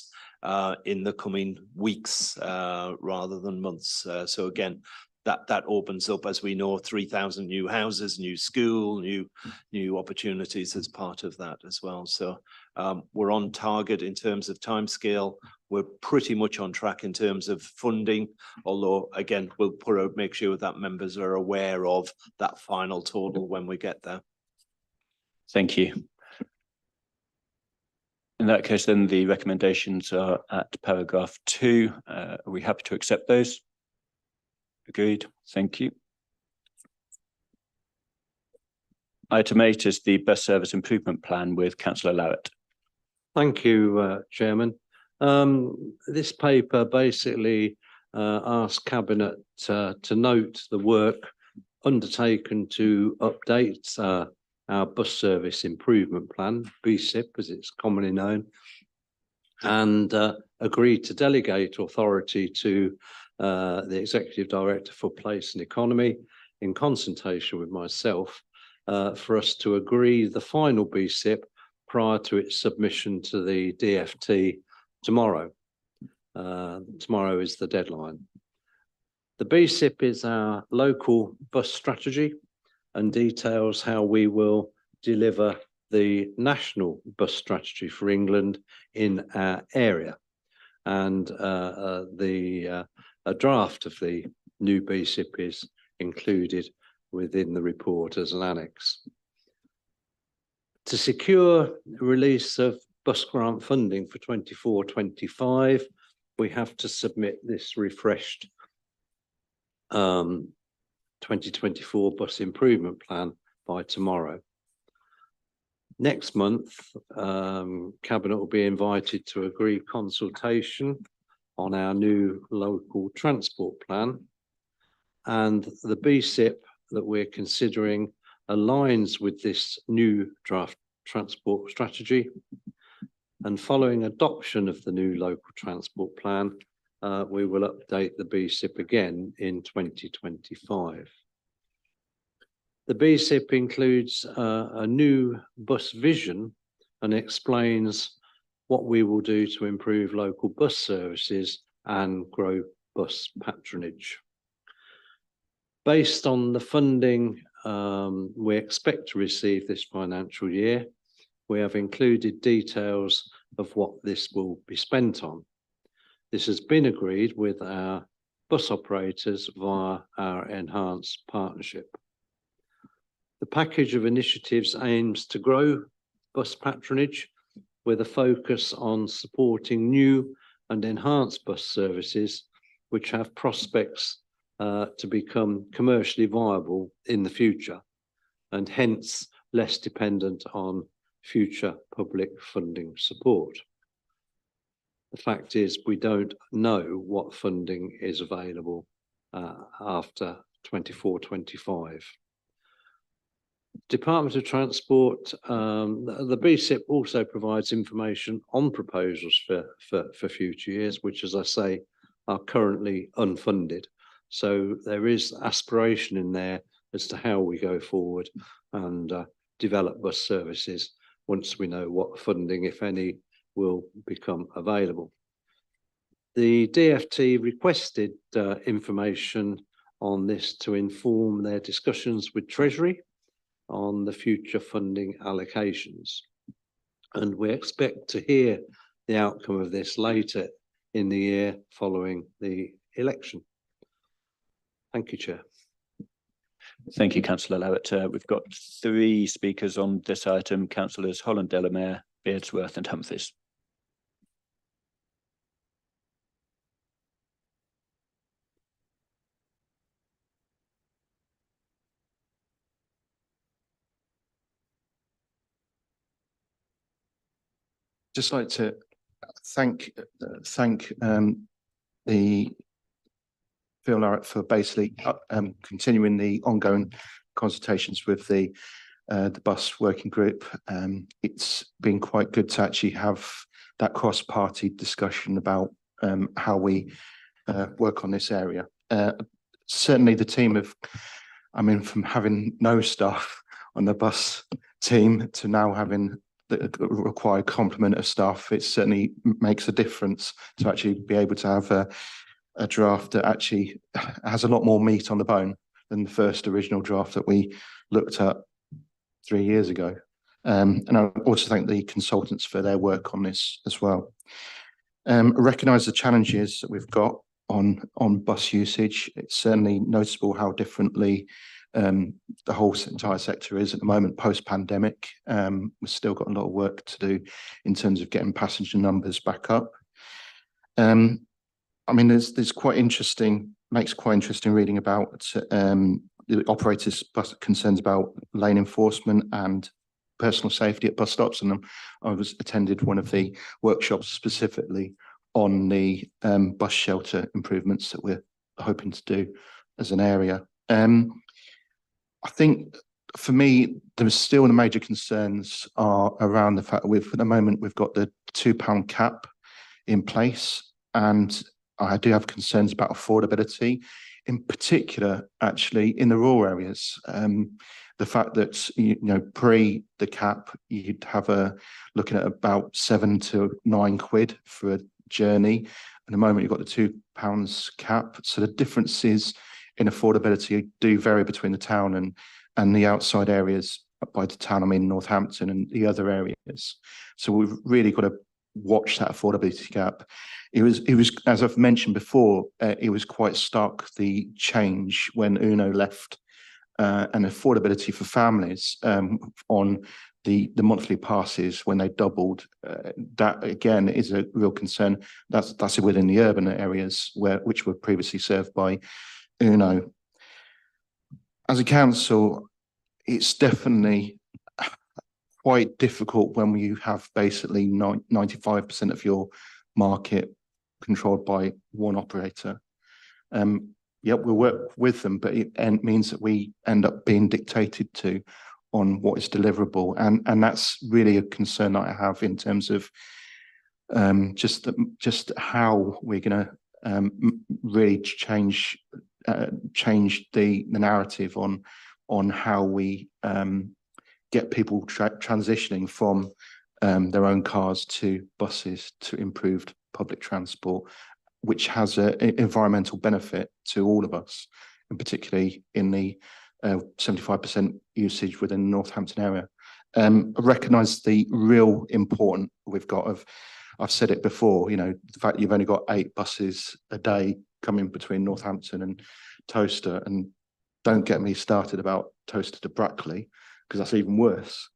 Speaker 9: in the coming weeks rather than months. So again, that opens up, as we know, 3,000 new houses, new school, new opportunities as part of that as well. So we're on target in terms of timescale. We're pretty much on track in terms of funding, although again, we'll make sure that members are aware of that final total when we get there.
Speaker 1: Thank you. In that case, then the recommendations are at paragraph 2. Are we happy to accept those? Agreed. Thank you. Item 8 is the bus service improvement plan with Councillor Lowett.
Speaker 10: Thank you, Chairman. This paper basically asks Cabinet to note the work undertaken to update our bus service improvement plan, BSIP as it's commonly known, and agree to delegate authority to the Executive Director for Place and Economy, in consultation with myself, for us to agree the final BSIP prior to its submission to the DFT tomorrow. Tomorrow is the deadline. The BSIP is our local bus strategy and details how we will deliver the national bus strategy for England in our area. And a draft of the new BSIP is included within the report as an annex. To secure release of bus grant funding for 24-25, we have to submit this refreshed 2024 bus improvement plan by tomorrow. Next month, Cabinet will be invited to agree consultation on our new local transport plan, and the BSIP that we're considering aligns with this new draft transport strategy. And following adoption of the new local transport plan, we will update the BSIP again in 2025. The BSIP includes a new bus vision and explains what we will do to improve local bus services and grow bus patronage. Based on the funding we expect to receive this financial year, we have included details of what this will be spent on. This has been agreed with our bus operators via our enhanced partnership. The package of initiatives aims to grow bus patronage with a focus on supporting new and enhanced bus services which have prospects to become commercially viable in the future, and hence less dependent on future public funding support. The fact is, we don't know what funding is available after 24-25. Department of Transport, the BSIP also provides information on proposals for future years, which, as I say, are currently unfunded. So there is aspiration in there as to how we go forward and develop bus services once we know what funding, if any, will become available. The DfT requested information on this to inform their discussions with Treasury on the future funding allocations. And we expect to hear the outcome of this later in the year following the election. Thank you, Chair.
Speaker 1: Thank you, Councillor Lowett. We've got 3 speakers on this item, Councillors Holland, Delamere, Beardsworth and Humphreys.
Speaker 3: Just like to thank the Phil Larratt for basically continuing the ongoing consultations with the bus working group. It's been quite good to actually have that cross-party discussion about how we work on this area. Certainly the team have, I mean, from having no staff on the bus team to now having the required complement of staff, it certainly makes a difference to actually be able to have a draft that actually has a lot more meat on the bone than the first original draft that we looked at 3 years ago. And I also thank the consultants for their work on this as well. Recognise the challenges that we've got on bus usage. It's certainly noticeable how differently the whole entire sector is at the moment post-pandemic. We've still got a lot of work to do in terms of getting passenger numbers back up. I mean, there's quite interesting, makes quite interesting reading about the operators' concerns about lane enforcement and personal safety at bus stops. And I was attended one of the workshops specifically on the bus shelter improvements that we're hoping to do as an area. I think for me, there's still the major concerns are around the fact that at the moment we've got the £2 cap in place, and I do have concerns about affordability, in particular, actually, in the rural areas. The fact that, you know, pre the cap, you'd have looking at about £7 to £9 for a journey. At the moment, you've got the £2 cap. So the differences in affordability do vary between the town and the outside areas. By the town, I mean Northampton and the other areas. So we've really got to watch that affordability gap. It was, as I've mentioned before, it was quite stark, the change when Uno left, and affordability for families on the monthly passes when they doubled. That again is a real concern. That's within the urban areas which were previously served by Uno. As a council, it's definitely quite difficult when you have basically 95% of your market controlled by one operator. Yeah, we'll work with them, but it means that we end up being dictated to on what is deliverable, and that's really a concern that I have in terms of just how we're going to really change the narrative on how we get people transitioning from their own cars to buses to improved public transport, which has an environmental benefit to all of us, and particularly in the 75% usage within the Northampton area. I recognise the real important we've got of, I've said it before, you know, the fact that you've only got 8 buses a day coming between Northampton and Towcester, and don't get me started about Towcester to Brackley, because that's even worse.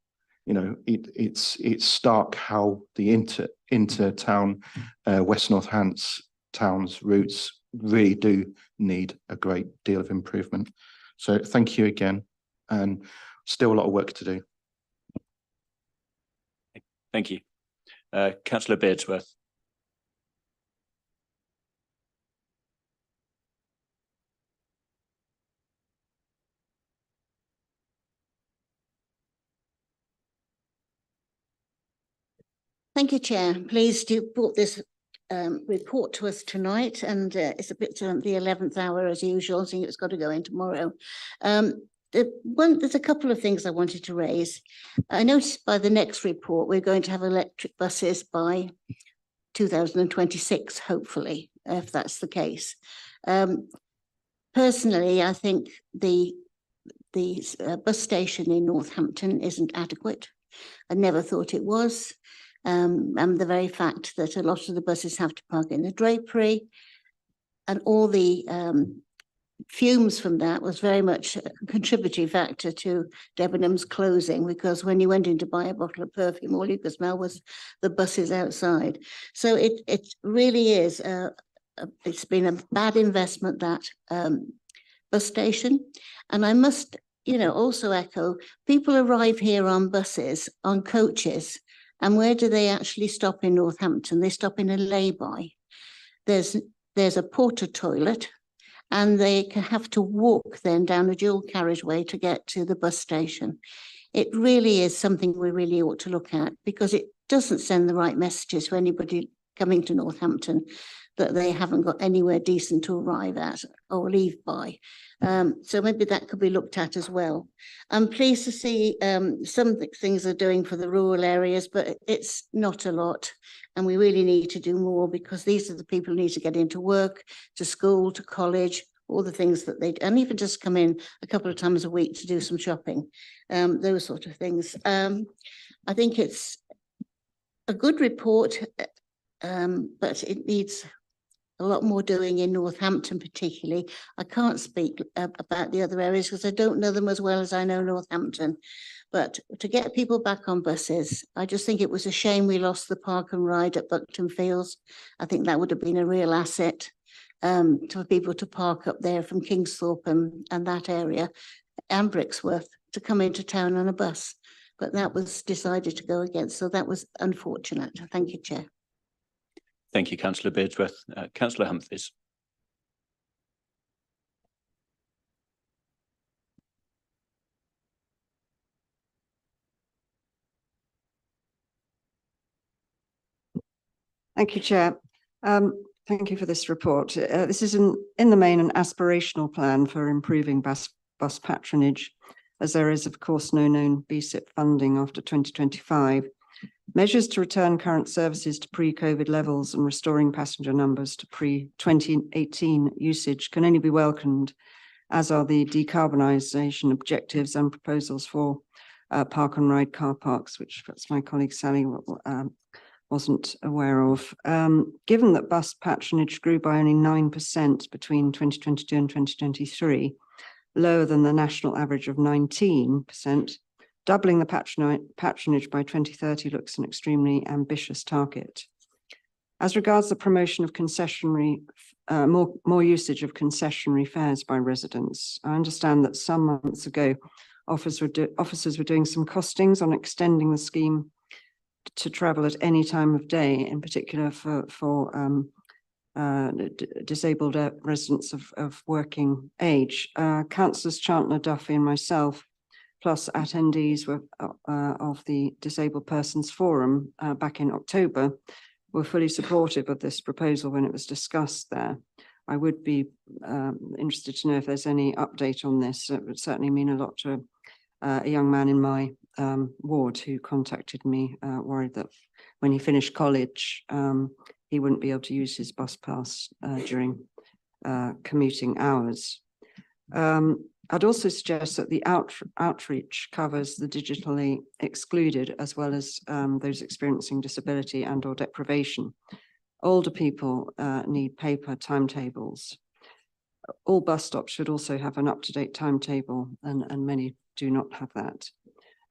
Speaker 3: You know, it's stark how the inter-town West Northants towns routes really do need a great deal of improvement. So thank you again, and still a lot of work to do.
Speaker 1: Thank you. Councillor Beardsworth.
Speaker 5: Thank you, Chair. Pleased you brought this report to us tonight, and it's a bit the 11th hour as usual, so it's got to go in tomorrow. There's a couple of things I wanted to raise. I noticed by the next report, we're going to have electric buses by 2026, hopefully, if that's the case. Personally, I think the bus station in Northampton isn't adequate. I never thought it was. And the very fact that a lot of the buses have to park in the drapery, and all the fumes from that was very much a contributory factor to Debenhams closing, because when you went in to buy a bottle of perfume, all you could smell was the buses outside. So it really is, it's been a bad investment, that bus station. And I must, also echo, people arrive here on buses, on coaches, and where do they actually stop in Northampton? They stop in a lay-by. There's a porter toilet, and they have to walk then down a dual carriageway to get to the bus station. It really is something we really ought to look at, because it doesn't send the right messages for anybody coming to Northampton that they haven't got anywhere decent to arrive at or leave by. So maybe that could be looked at as well. I'm pleased to see some things are doing for the rural areas, but it's not a lot. And we really need to do more, because these are the people who need to get into work, to school, to college, all the things that they, and even just come in a couple of times a week to do some shopping, those sort of things. I think it's a good report, but it needs a lot more doing in Northampton particularly. I can't speak about the other areas because I don't know them as well as I know Northampton. But to get people back on buses, I just think it was a shame we lost the park and ride at Buckton Fields. I think that would have been a real asset for people to park up there from Kingsthorpe and that area, and Brixworth, to come into town on a bus. But that was decided to go against, so that was unfortunate. Thank you, Chair.
Speaker 1: Thank you, Councillor Beardsworth. Councillor Humphreys.
Speaker 6: Thank you, Chair. Thank you for this report. This is in the main an aspirational plan for improving bus patronage, as there is, of course, no known BSIP funding after 2025. Measures to return current services to pre-COVID levels and restoring passenger numbers to pre-2018 usage can only be welcomed, as are the decarbonisation objectives and proposals for park and ride car parks, which perhaps my colleague Sally wasn't aware of. Given that bus patronage grew by only 9% between 2022 and 2023, lower than the national average of 19%, doubling the patronage by 2030 looks an extremely ambitious target. As regards the promotion of concessionary, more usage of concessionary fares by residents, I understand that some months ago, officers were doing some costings on extending the scheme to travel at any time of day, in particular for disabled residents of working age. Councillors Chantler, Duffy and myself, plus attendees of the Disabled Persons Forum back in October, were fully supportive of this proposal when it was discussed there. I would be interested to know if there's any update on this. It would certainly mean a lot to a young man in my ward who contacted me, worried that when he finished college, he wouldn't be able to use his bus pass during commuting hours. I'd also suggest that the outreach covers the digitally excluded, as well as those experiencing disability and or deprivation. Older people need paper timetables. All bus stops should also have an up-to-date timetable, and many do not have that.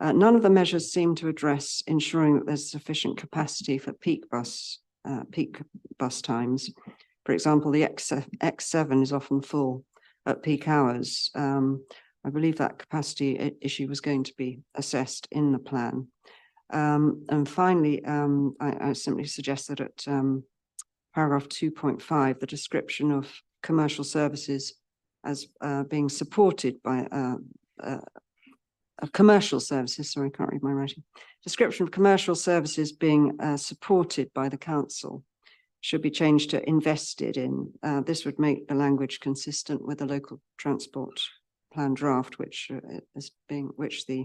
Speaker 6: None of the measures seem to address ensuring that there's sufficient capacity for peak bus times, For example, the X7 is often full at peak hours. I believe that capacity issue was going to be assessed in the plan. And finally, I simply suggest that at paragraph 2.5, the description of commercial services as being supported by commercial services, sorry, I can't read my writing. Description of commercial services being supported by the council should be changed to invested in. This would make the language consistent with the local transport plan draft, which the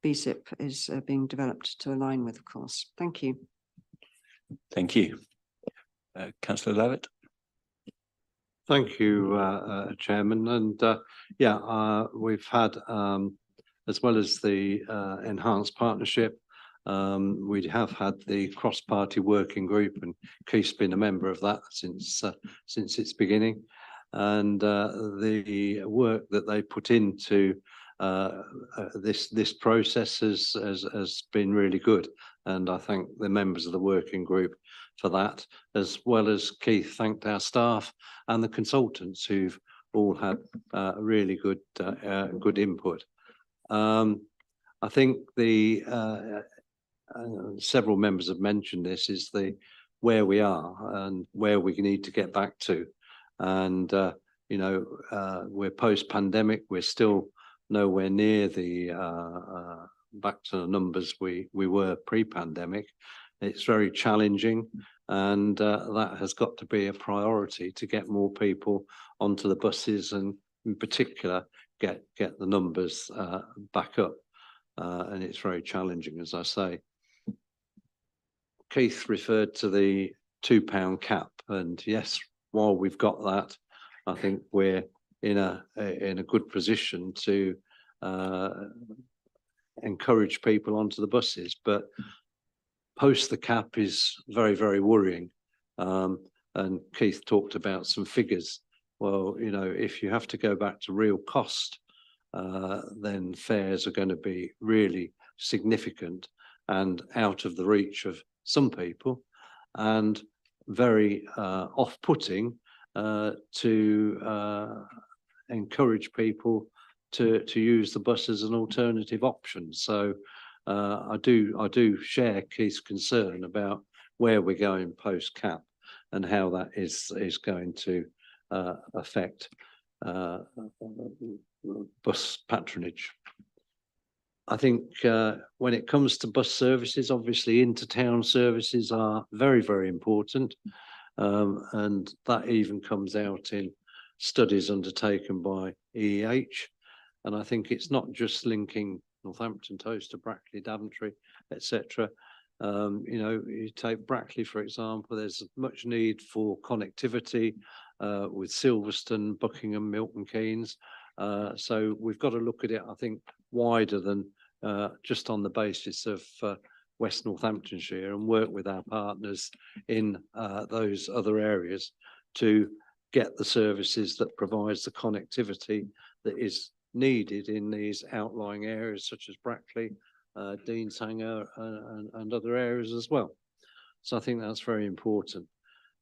Speaker 6: BSIP is being developed to align with, of course. Thank you.
Speaker 1: Thank you. Councillor Levitt.
Speaker 10: Thank you, Chairman. And we've had, as well as the enhanced partnership, we have had the cross-party working group, and Keith's been a member of that since its beginning. And the work that they put into this process has been really good. And I thank the members of the working group for that, as well as Keith thanked our staff and the consultants who've all had really good input. I think several members have mentioned this, is where we are and where we need to get back to. And we're post-pandemic, we're still nowhere near the back to the numbers we were pre-pandemic. It's very challenging, and that has got to be a priority to get more people onto the buses, and in particular get the numbers back up. And it's very challenging, as I say. Keith referred to the £2 cap, and yes, while we've got that, I think we're in a good position to encourage people onto the buses. But post the cap is very, very worrying. And Keith talked about some figures. Well, if you have to go back to real cost, then fares are going to be really significant and out of the reach of some people, and very off-putting to encourage people to use the bus as an alternative option. So I do share Keith's concern about where we're going post cap and how that is going to affect bus patronage. I think when it comes to bus services, obviously inter-town services are very, very important. And that even comes out in studies undertaken by EEH. And I think it's not just linking Northampton Toast to Brackley, Daventry, etc. You take Brackley, for example, there's much need for connectivity with Silverstone, Buckingham, Milton Keynes. So we've got to look at it, I think, wider than just on the basis of West Northamptonshire, and work with our partners in those other areas to get the services that provides the connectivity that is needed in these outlying areas such as Brackley, Deanshanger and other areas as well. So I think that's very important.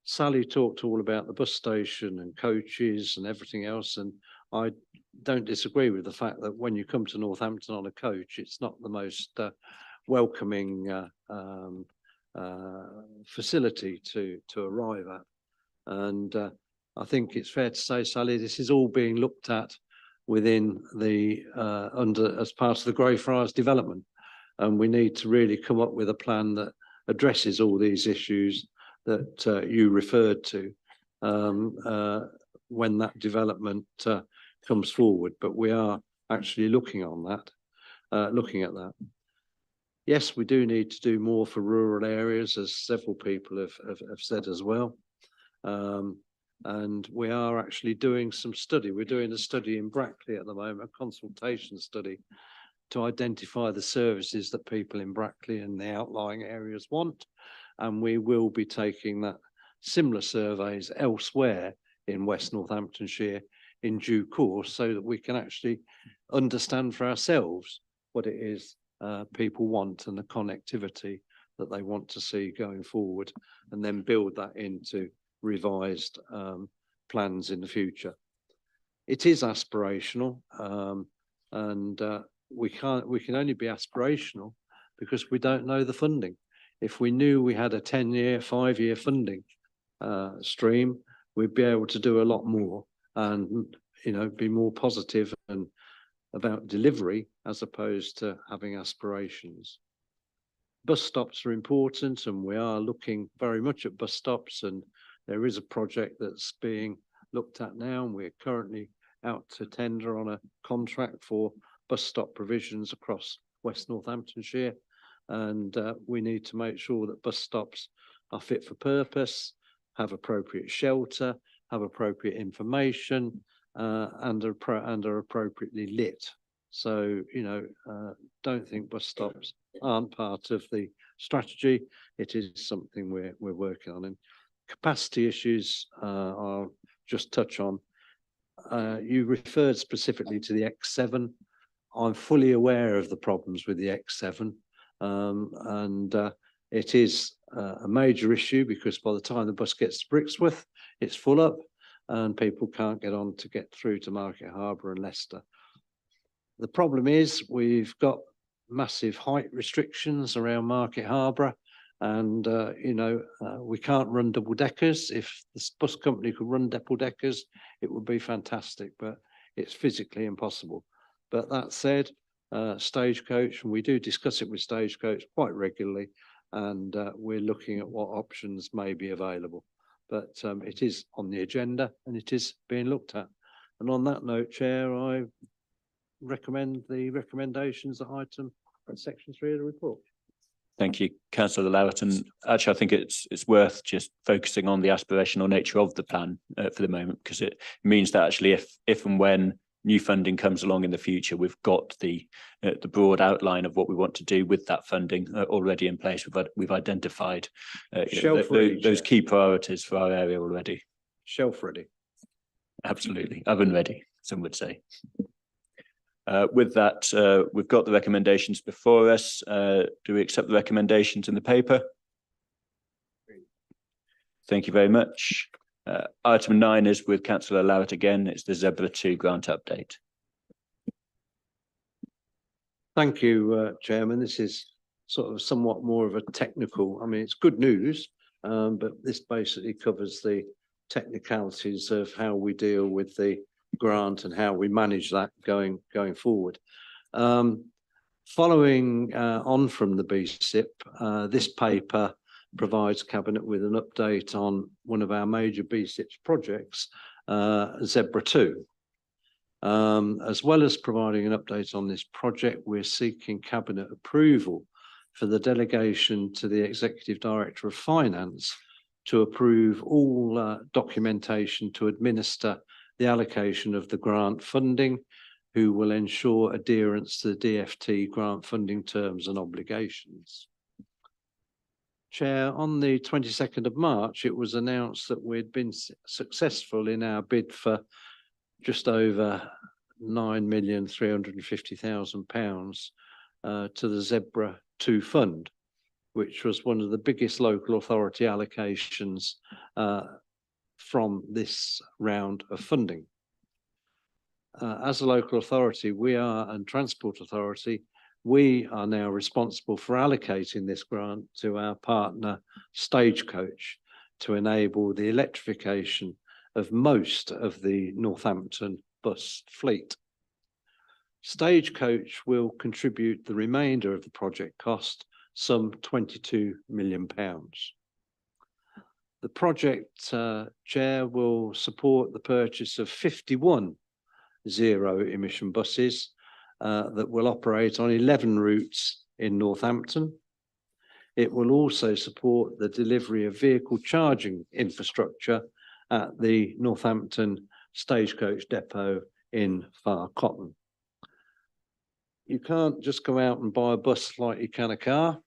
Speaker 10: Sally talked all about the bus station and coaches and everything else, and I don't disagree with the fact that when you come to Northampton on a coach, it's not the most welcoming facility to arrive at. And I think it's fair to say, Sally, this is all being looked at within the as part of the Greyfriars development, and we need to really come up with a plan that addresses all these issues that you referred to when that development comes forward. But we are actually looking at that. Yes, we do need to do more for rural areas, as several people have said as well. And we are actually doing some study. We're doing a study in Brackley at the moment, a consultation study, to identify the services that people in Brackley and the outlying areas want. And we will be taking that similar surveys elsewhere in West Northamptonshire in due course, so that we can actually understand for ourselves what it is people want and the connectivity that they want to see going forward, and then build that into revised plans in the future. It is aspirational, and we can only be aspirational because we don't know the funding. If we knew we had a 10-year, 5-year funding stream, we'd be able to do a lot more and, be more positive and about delivery as opposed to having aspirations. Bus stops are important, and we are looking very much at bus stops, and there is a project that's being looked at now, and we're currently out to tender on a contract for bus stop provisions across West Northamptonshire. And we need to make sure that bus stops are fit for purpose, have appropriate shelter, have appropriate information, and are appropriately lit. So, don't think bus stops aren't part of the strategy. It is something we're working on. And capacity issues, I'll just touch on. You referred specifically to the X7. I'm fully aware of the problems with the X7. And it is a major issue because by the time the bus gets to Brixworth, it's full up and people can't get through to Market Harbour and Leicester. The problem is we've got massive height restrictions around Market Harbour, and we can't run double deckers. If the bus company could run double deckers, it would be fantastic, but it's physically impossible. But that said, Stagecoach, and we do discuss it with Stagecoach quite regularly, and we're looking at what options may be available. But it is on the agenda and it is being looked at. And on that note, Chair, I recommend the recommendations at section 3 of the report.
Speaker 1: Thank you, Councillor Lowerton. Actually, I think it's worth just focusing on the aspirational nature of the plan for the moment, because it means that actually if and when new funding comes along in the future, we've got the broad outline of what we want to do with that funding already in place. We've identified those key priorities for our area already.
Speaker 10: Shelf ready.
Speaker 1: Absolutely, oven ready, some would say. With that, we've got the recommendations before us. Do we accept the recommendations in the paper? Thank you very much. Item 9 is with Councillor Lowett again. It's the Zebra 2 grant update.
Speaker 10: Thank you, Chairman. This is sort of somewhat more of a technical, it's good news, but this basically covers the technicalities of how we deal with the grant and how we manage that going forward. Following on from the BSIP, this paper provides Cabinet with an update on one of our major BSIPs projects, Zebra 2. As well as providing an update on this project, we're seeking Cabinet approval for the delegation to the Executive Director of Finance to approve all documentation to administer the allocation of the grant funding, who will ensure adherence to the DfT grant funding terms and obligations. Chair, on the 22nd of March, it was announced that we'd been successful in our bid for just over £9,350,000 to the Zebra 2 fund, which was one of the biggest local authority allocations from this round of funding. As a local authority, and Transport Authority, we are now responsible for allocating this grant to our partner Stagecoach to enable the electrification of most of the Northampton bus fleet. Stagecoach will contribute the remainder of the project cost, some £22 million. The project, Chair, will support the purchase of 51 zero-emission buses that will operate on 11 routes in Northampton. It will also support the delivery of vehicle charging infrastructure at the Northampton Stagecoach Depot in Far Cotton. You can't just go out and buy a bus like you can a car.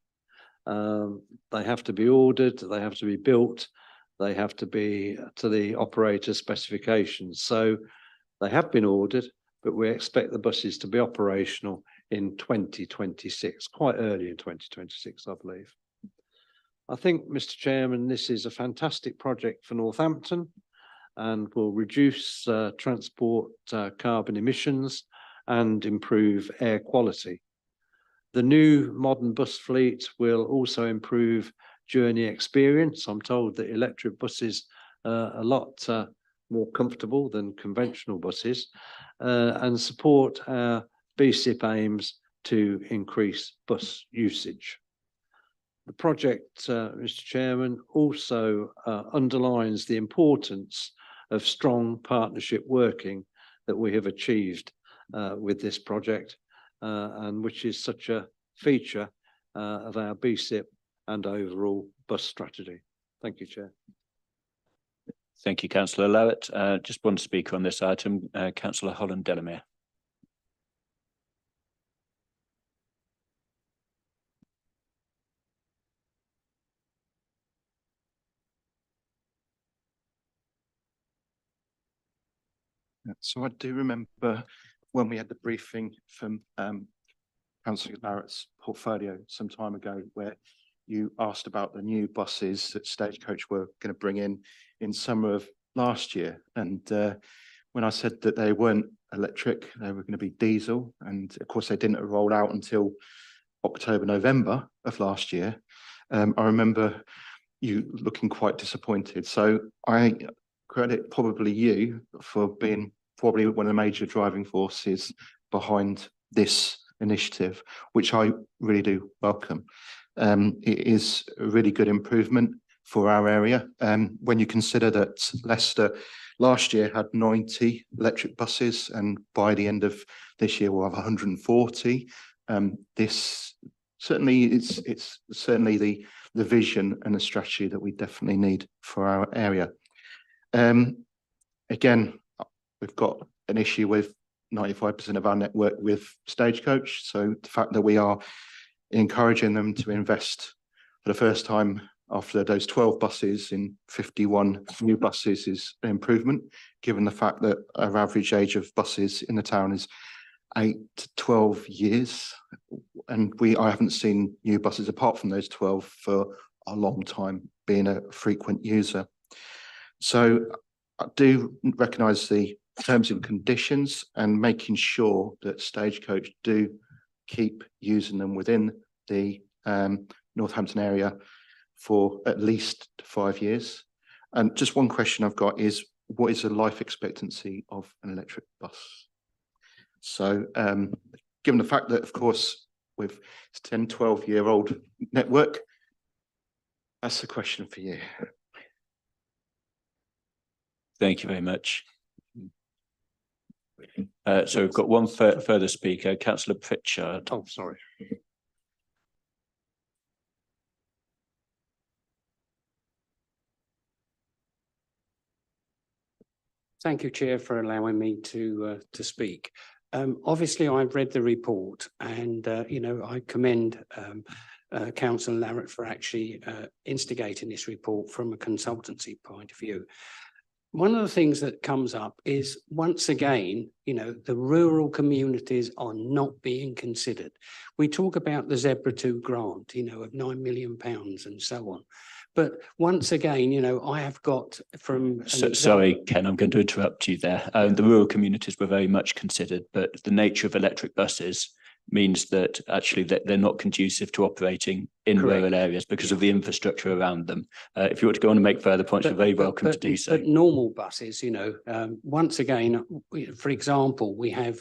Speaker 10: They have to be ordered, they have to be built, they have to be to the operator specifications. So they have been ordered, but we expect the buses to be operational in 2026, quite early in 2026, I believe. I think, Mr. Chairman, this is a fantastic project for Northampton and will reduce transport carbon emissions and improve air quality. The new modern bus fleet will also improve journey experience. I'm told that electric buses are a lot more comfortable than conventional buses and support our BSIP aims to increase bus usage. The project, Mr. Chairman, also underlines the importance of strong partnership working that we have achieved with this project and which is such a feature of our BSIP and overall bus strategy. Thank you, Chair.
Speaker 1: Thank you, Councillor Larratt. Just one speaker on this item, Councillor Holland-Delamere.
Speaker 3: So I do remember when we had the briefing from Councillor Larratt's portfolio some time ago, where you asked about the new buses that Stagecoach were going to bring in summer of last year. And when I said that they weren't electric, they were going to be diesel. And of course, they didn't roll out until October, November of last year. I remember you looking quite disappointed. So I credit probably you for being probably one of the major driving forces behind this initiative, which I really do welcome. It is a really good improvement for our area. When you consider that Leicester last year had 90 electric buses, and by the end of this year we'll have 140. This certainly it's certainly the vision and the strategy that we definitely need for our area. Again, we've got an issue with 95% of our network with Stagecoach. So the fact that we are encouraging them to invest for the first time after those 12 buses in 51 new buses is an improvement, given the fact that our average age of buses in the town is 8 to 12 years. And I haven't seen new buses apart from those 12 for a long time, being a frequent user. So I do recognise the terms and conditions and making sure that Stagecoach do keep using them within the Northampton area for at least 5 years. And just one question I've got is, what is the life expectancy of an electric bus? So given the fact that, of course, with 10, 12-year-old network, that's a question for you.
Speaker 1: Thank you very much. So we've got one further speaker, Councillor Pritchard.
Speaker 10: Oh, sorry.
Speaker 11: Thank you, Chair, for allowing me to speak. Obviously, I've read the report, and I commend Councillor Larratt for actually instigating this report from a consultancy point of view. One of the things that comes up is, once again, the rural communities are not being considered. We talk about the Zebra 2 grant, of £9 million and so on. But once again, I have got from...
Speaker 1: Sorry, Ken, I'm going to interrupt you there. The rural communities were very much considered, but the nature of electric buses means that actually they're not conducive to operating in rural areas because of the infrastructure around them. If you want to go on and make further points, you're very welcome to do so.
Speaker 11: But normal buses, once again, for example, we have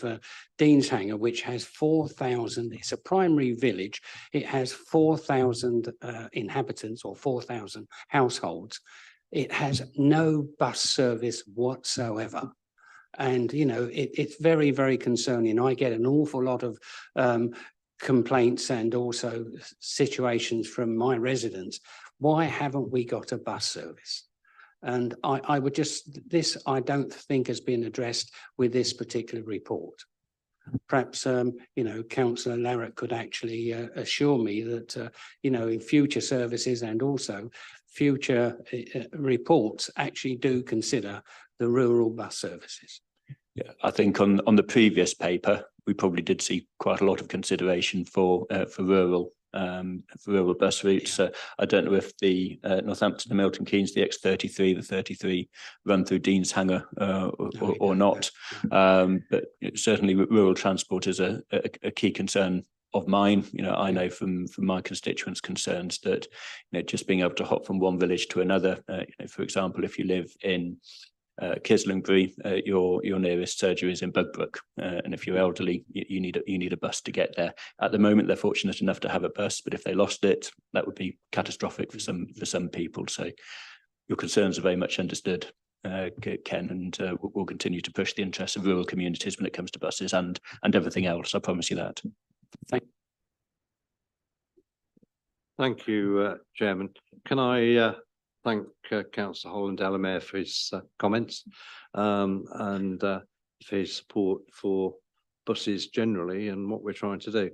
Speaker 11: Deanshanger, which has 4,000, it's a primary village. It has 4,000 inhabitants or 4,000 households. It has no bus service whatsoever. And, it's very, very concerning. I get an awful lot of complaints and also situations from my residents. Why haven't we got a bus service? And I would this I don't think has been addressed with this particular report. Perhaps, Councillor Larratt could actually assure me that, in future services and also future reports actually do consider the rural bus services.
Speaker 1: Yeah, I think on the previous paper, we probably did see quite a lot of consideration for rural for rural bus routes. I don't know if the Northampton and Milton Keynes, the X33, the 33 run through Dean's Hanger or not. But certainly rural transport is a key concern of mine. I know from my constituents' concerns that just being able to hop from one village to another. For example, if you live in Kislingbury, your nearest surgery is in Bugbrook, and if you're elderly, you need a bus to get there. At the moment, they're fortunate enough to have a bus, but if they lost it, that would be catastrophic for some people. So your concerns are very much understood, Ken, and we'll continue to push the interests of rural communities when it comes to buses and everything else. I promise you that.
Speaker 10: Thank you, Chairman. Can I thank Councillor Holland-Delamere for his comments and for his support for buses generally and what we're trying to do.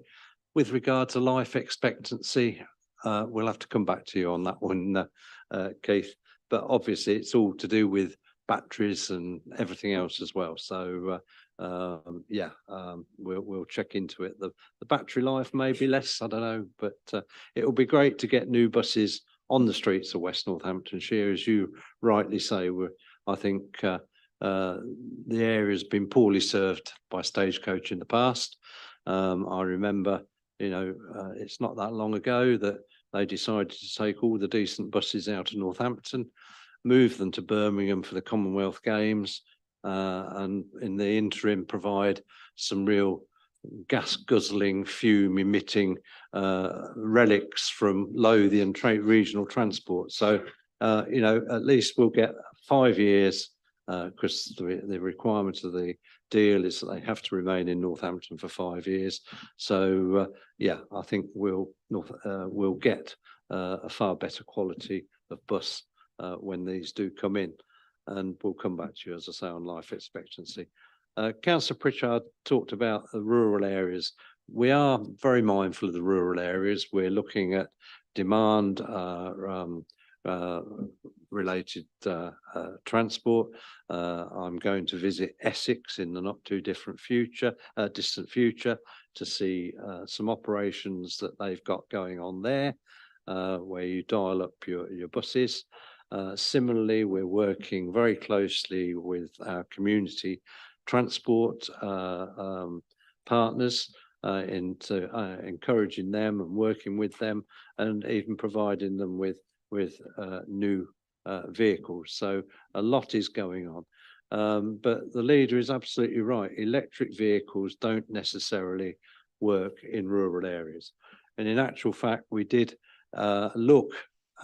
Speaker 10: With regard to life expectancy, we'll have to come back to you on that one, Keith. But obviously, it's all to do with batteries and everything else as well. So we'll check into it. The battery life may be less, I don't know, but it will be great to get new buses on the streets of West Northamptonshire, as you rightly say. I think the area has been poorly served by Stagecoach in the past. I remember, it's not that long ago that they decided to take all the decent buses out of Northampton, move them to Birmingham for the Commonwealth Games, and in the interim provide some real gas guzzling, fume emitting relics from Lothian regional transport. So, at least we'll get 5 years, because the requirement of the deal is that they have to remain in Northampton for 5 years. So, I think we'll get a far better quality of bus when these do come in. And we'll come back to you, as I say, on life expectancy. Councillor Pritchard talked about the rural areas. We are very mindful of the rural areas. We're looking at demand related transport. I'm going to visit Essex in the not too distant future to see some operations that they've got going on there, where you dial up your buses. Similarly, we're working very closely with our community transport partners into encouraging them and working with them, and even providing them with new vehicles. So a lot is going on. But the leader is absolutely right. Electric vehicles don't necessarily work in rural areas. And in actual fact, we did look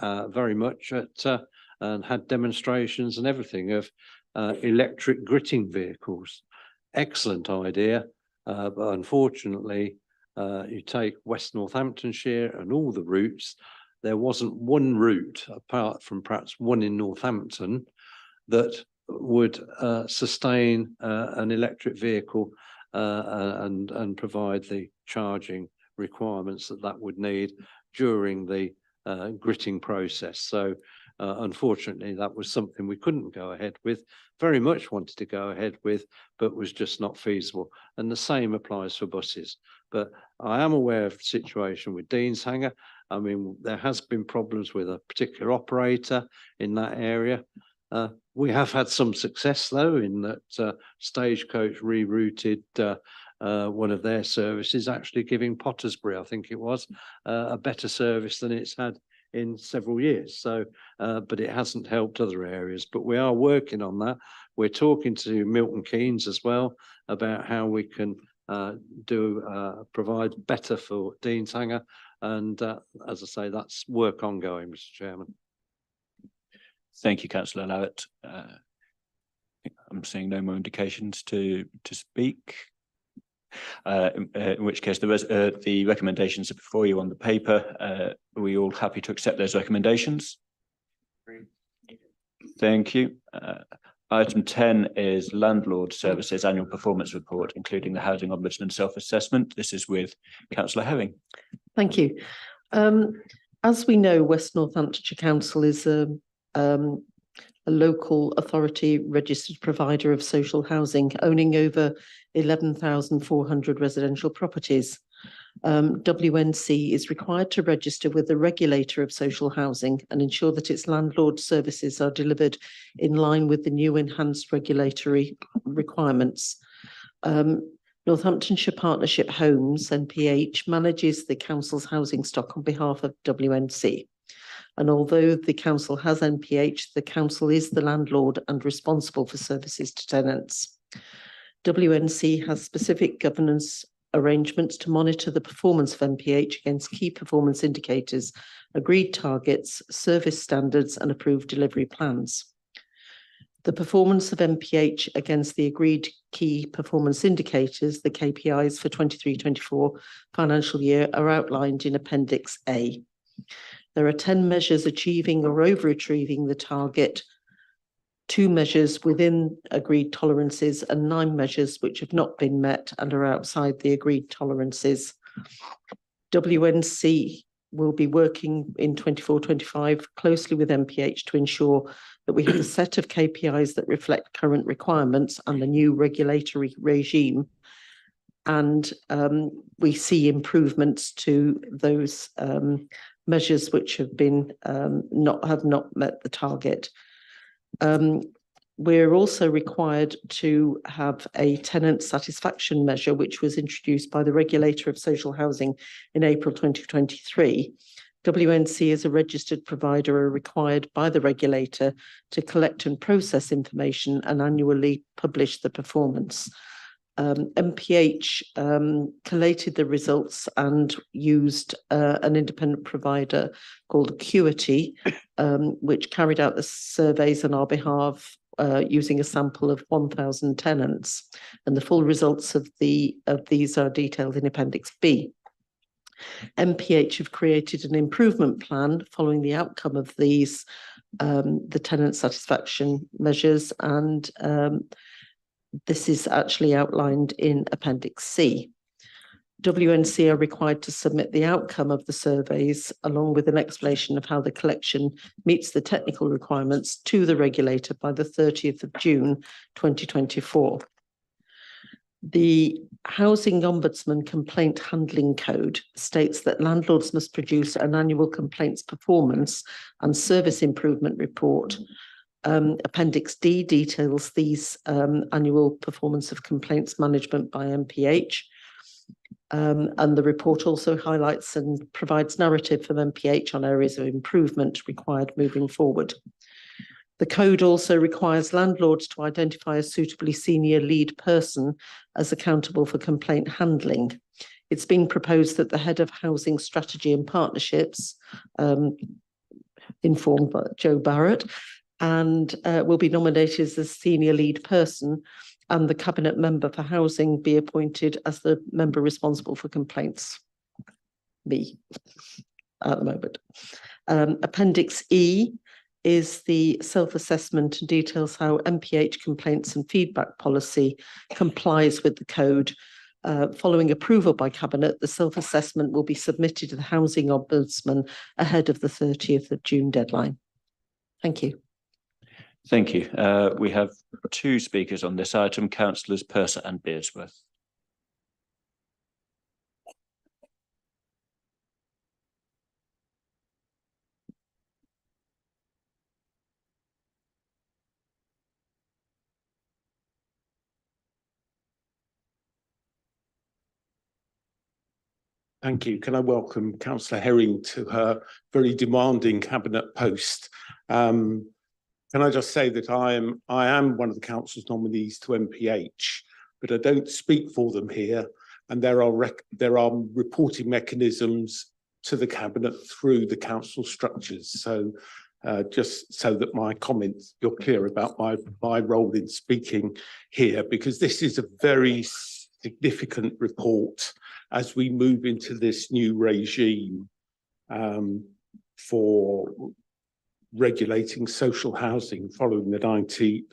Speaker 10: very much at and had demonstrations and everything of electric gritting vehicles. Excellent idea, but unfortunately, you take West Northamptonshire and all the routes, there wasn't one route, apart from perhaps one in Northampton, that would sustain an electric vehicle and provide the charging requirements that would need during the gritting process. So unfortunately, that was something we couldn't go ahead with, very much wanted to go ahead with, but was just not feasible. And the same applies for buses. But I am aware of the situation with Dean's Hanger. I mean, there has been problems with a particular operator in that area. We have had some success, though, in that Stagecoach rerouted one of their services, actually giving Pottersbury, I think it was, a better service than it's had in several years. So, but it hasn't helped other areas. But we are working on that. We're talking to Milton Keynes as well about how we can provide better for Dean's Hanger. And as I say, that's work ongoing, Mr. Chairman.
Speaker 1: Thank you, Councillor Lowett. I'm seeing no more indications to speak. In which case, the recommendations are before you on the paper. Are we all happy to accept those recommendations? Thank you. Item 10 is Landlord Services Annual Performance Report, including the Housing Ombudsman self-assessment. This is with Councillor Herring.
Speaker 12: Thank you. As we know, West Northamptonshire Council is a local authority registered provider of social housing, owning over 11,400 residential properties. WNC is required to register with the regulator of social housing and ensure that its landlord services are delivered in line with the new enhanced regulatory requirements. Northamptonshire Partnership Homes, NPH, manages the council's housing stock on behalf of WNC. And although the council has NPH, the council is the landlord and responsible for services to tenants. WNC has specific governance arrangements to monitor the performance of NPH against key performance indicators, agreed targets, service standards, and approved delivery plans. The performance of NPH against the agreed key performance indicators, the KPIs for 23-24 financial year, are outlined in Appendix A. There are 10 measures achieving or overachieving the target, 2 measures within agreed tolerances, and 9 measures which have not been met and are outside the agreed tolerances. WNC will be working in 24-25 closely with NPH to ensure that we have a set of KPIs that reflect current requirements and the new regulatory regime. And we see improvements to those measures which have been not met the target. We're also required to have a tenant satisfaction measure, which was introduced by the regulator of social housing in April 2023. WNC as a registered provider are required by the regulator to collect and process information and annually publish the performance. NPH collated the results and used an independent provider called Acuity, which carried out the surveys on our behalf using a sample of 1,000 tenants. And the full results of these are detailed in Appendix B. NPH have created an improvement plan following the outcome of these, the tenant satisfaction measures, and this is actually outlined in Appendix C. WNC are required to submit the outcome of the surveys along with an explanation of how the collection meets the technical requirements to the regulator by the 30th of June 2024. The Housing Ombudsman Complaint Handling Code states that landlords must produce an annual complaints performance and service improvement report. Appendix D details these annual performance of complaints management by NPH. And the report also highlights and provides narrative from NPH on areas of improvement required moving forward. The code also requires landlords to identify a suitably senior lead person as accountable for complaint handling. It's been proposed that the head of housing strategy and partnerships, informed by Joe Barrett, and will be nominated as the senior lead person, and the cabinet member for housing be appointed as the member responsible for complaints. Me at the moment. Appendix E is the self-assessment and details how NPH complaints and feedback policy complies with the code. Following approval by Cabinet, the self-assessment will be submitted to the Housing Ombudsman ahead of the 30th of June deadline. Thank you.
Speaker 1: Thank you. We have 2 speakers on this item, Councillors Purser and Beersworth.
Speaker 13: Thank you. Can I welcome Councillor Herring to her very demanding cabinet post? Can I just say that I am one of the council's nominees to NPH, but I don't speak for them here, and there are reporting mechanisms to the cabinet through the council structures. So just so that my comments, you're clear about my role in speaking here, because this is a very significant report as we move into this new regime for regulating social housing following the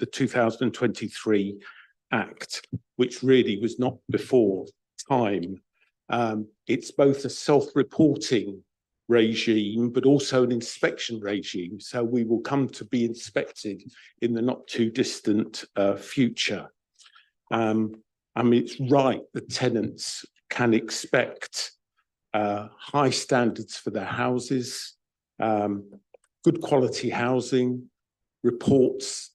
Speaker 13: 2023 Act, which really was not before time. It's both a self-reporting regime, but also an inspection regime. So we will come to be inspected in the not too distant future. I mean, it's right that tenants can expect high standards for their houses, good quality housing, reports,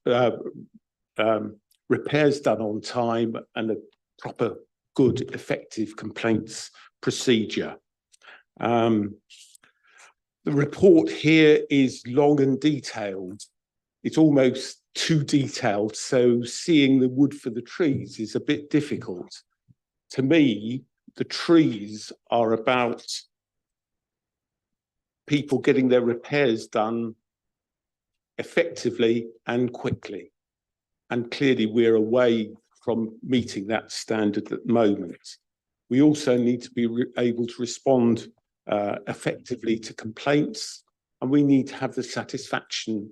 Speaker 13: repairs done on time, and a proper, good, effective complaints procedure. The report here is long and detailed. It's almost too detailed, so seeing the wood for the trees is a bit difficult. To me, the trees are about people getting their repairs done effectively and quickly. And clearly we're away from meeting that standard at the moment. We also need to be able to respond effectively to complaints, and we need to have the satisfaction,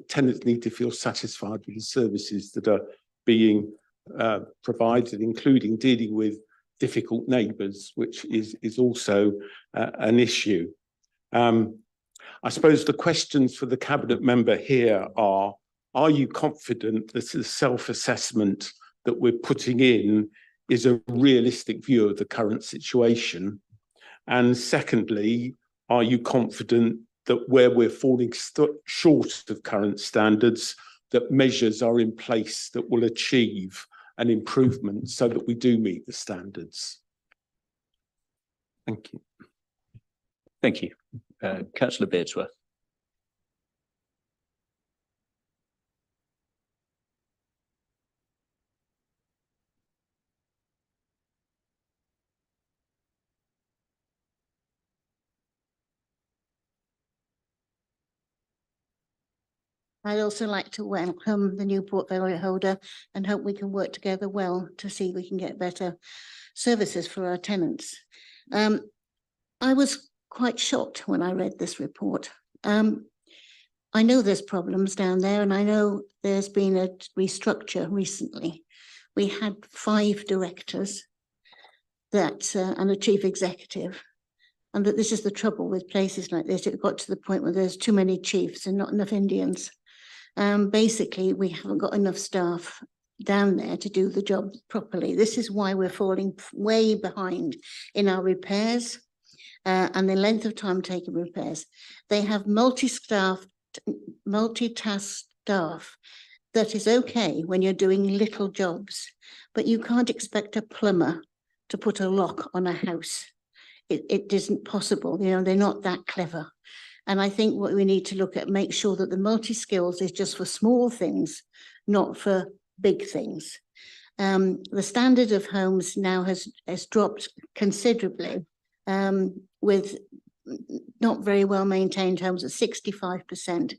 Speaker 13: tenants need to feel satisfied with the services that are being provided, including dealing with difficult neighbours, which is also an issue. I suppose the questions for the Cabinet member here are you confident that the self-assessment that we're putting in is a realistic view of the current situation? And secondly, are you confident that where we're falling short of current standards, that measures are in place that will achieve an improvement so that we do meet the standards? Thank you.
Speaker 1: Thank you. Councillor Beardsworth.
Speaker 5: I'd also like to welcome the new portfolio holder and hope we can work together well to see if we can get better services for our tenants. I was quite shocked when I read this report. I know there's problems down there, and I know there's been a restructure recently. We had 5 directors and a chief executive. And that this is the trouble with places like this. It got to the point where there's too many chiefs and not enough Indians. Basically, we haven't got enough staff down there to do the job properly. This is why we're falling way behind in our repairs and the length of time taking repairs. They have multitask staff. That is okay when you're doing little jobs, but you can't expect a plumber to put a lock on a house. It isn't possible. You know, they're not that clever. And I think what we need to look at, make sure that the multi-skills is just for small things, not for big things. The standard of homes now has dropped considerably, with not very well maintained homes at 65%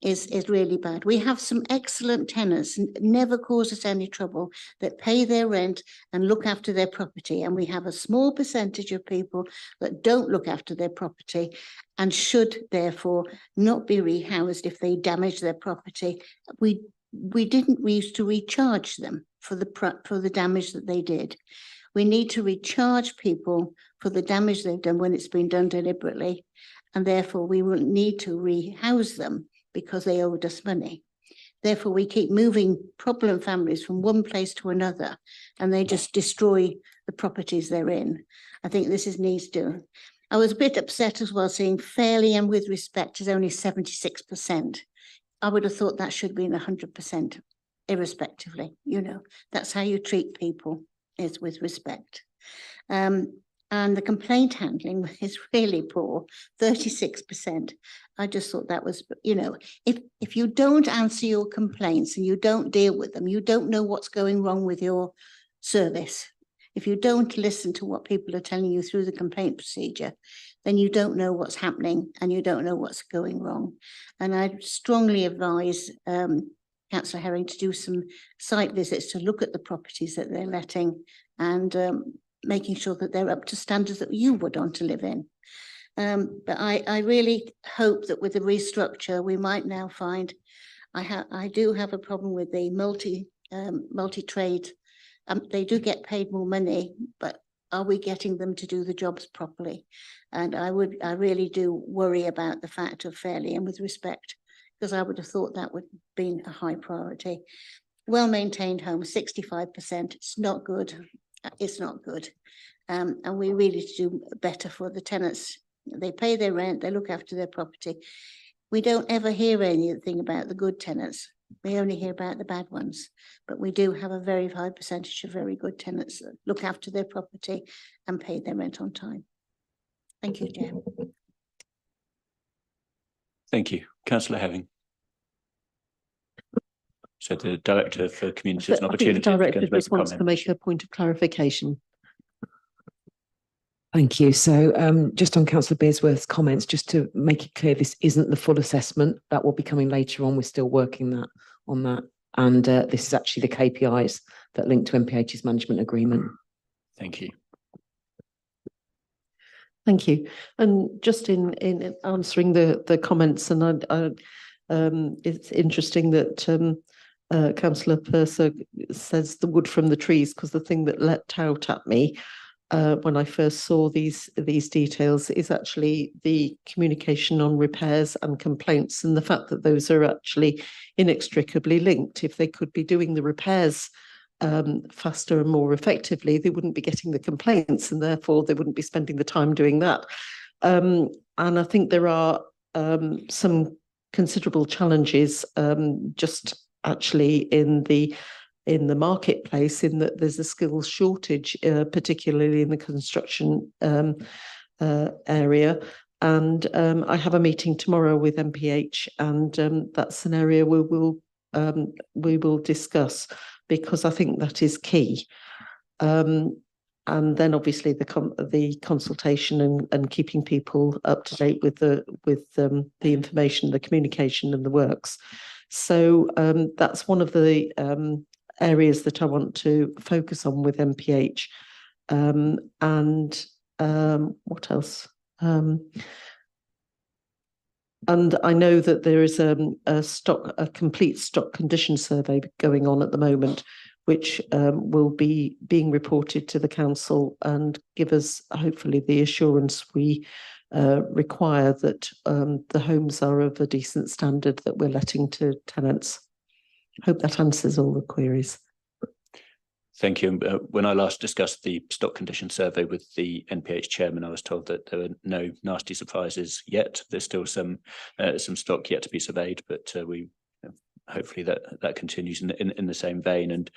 Speaker 5: is really bad. We have some excellent tenants, never cause us any trouble, that pay their rent and look after their property. And we have a small percentage of people that don't look after their property and should therefore not be rehoused if they damage their property. We used to recharge them for the damage that they did. We need to recharge people for the damage they've done when it's been done deliberately, and therefore we will need to rehouse them because they owed us money. Therefore, we keep moving problem families from one place to another, and they just destroy the properties they're in. I think this needs doing. I was a bit upset as well, seeing fairly and with respect is only 76%. I would have thought that should be in 100%, irrespectively. You know, that's how you treat people, is with respect. And the complaint handling is really poor, 36%. I just thought that was, you know, if you don't answer your complaints and you don't deal with them, you don't know what's going wrong with your service. If you don't listen to what people are telling you through the complaint procedure, then you don't know what's happening and you don't know what's going wrong. And I strongly advise Councillor Herring to do some site visits to look at the properties that they're letting and making sure that they're up to standards that you would want to live in. But I really hope that with the restructure, we might now find, I do have a problem with the multi-trade. They do get paid more money, but are we getting them to do the jobs properly? And I really do worry about the fact of fairly and with respect, because I would have thought that would have been a high priority. Well-maintained homes, 65%, it's not good. It's not good. And we really do better for the tenants. They pay their rent, they look after their property. We don't ever hear anything about the good tenants. We only hear about the bad ones, but we do have a very high percentage of very good tenants that look after their property and pay their rent on time. Thank you, Chair.
Speaker 1: Thank you. Councillor Herring. So the Director for Communities and
Speaker 12: I think the
Speaker 1: Opportunities.
Speaker 12: Director
Speaker 1: to
Speaker 12: just wants to
Speaker 1: comment.
Speaker 12: make a point of clarification.
Speaker 14: Thank you. So just on Councillor Bearsworth's comments, just to make it clear, this isn't the full assessment. That will be coming later on. We're still working on that. And this is actually the KPIs that link to MPH's management agreement.
Speaker 1: Thank you.
Speaker 12: Thank you. And just in answering the comments, and it's interesting that Councillor Purser says the wood from the trees, because the thing that leapt out at me when I first saw these details is actually the communication on repairs and complaints, and the fact that those are actually inextricably linked. If they could be doing the repairs faster and more effectively, they wouldn't be getting the complaints, and therefore they wouldn't be spending the time doing that. And I think there are some considerable challenges just actually in the marketplace, in that there's a skills shortage, particularly in the construction area. And I have a meeting tomorrow with MPH, and that's an area we will discuss, because I think that is key. And then obviously the consultation and keeping people up to date with the information, the communication and the works. So that's one of the areas that I want to focus on with MPH. And what else? And I know that there is a complete stock condition survey going on at the moment, which will be being reported to the council and give us hopefully the assurance we require that the homes are of a decent standard that we're letting to tenants. Hope that answers all the queries.
Speaker 1: Thank you. When I last discussed the stock condition survey with the NPH chairman, I was told that there were no nasty surprises yet. There's still some stock yet to be surveyed, but we hopefully that continues in the same vein. And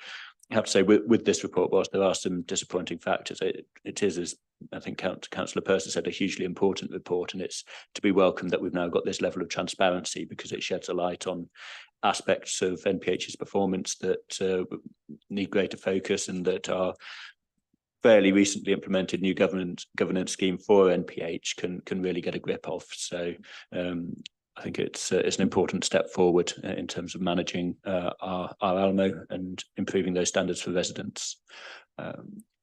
Speaker 1: I have to say, with this report, whilst there are some disappointing factors, it is, as I think Councillor Purser said, a hugely important report, and it's to be welcomed that we've now got this level of transparency, because it sheds a light on aspects of NPH's performance that need greater focus, and that our fairly recently implemented new governance scheme for NPH can really get a grip of. So I think it's an important step forward in terms of managing our Almo and improving those standards for residents.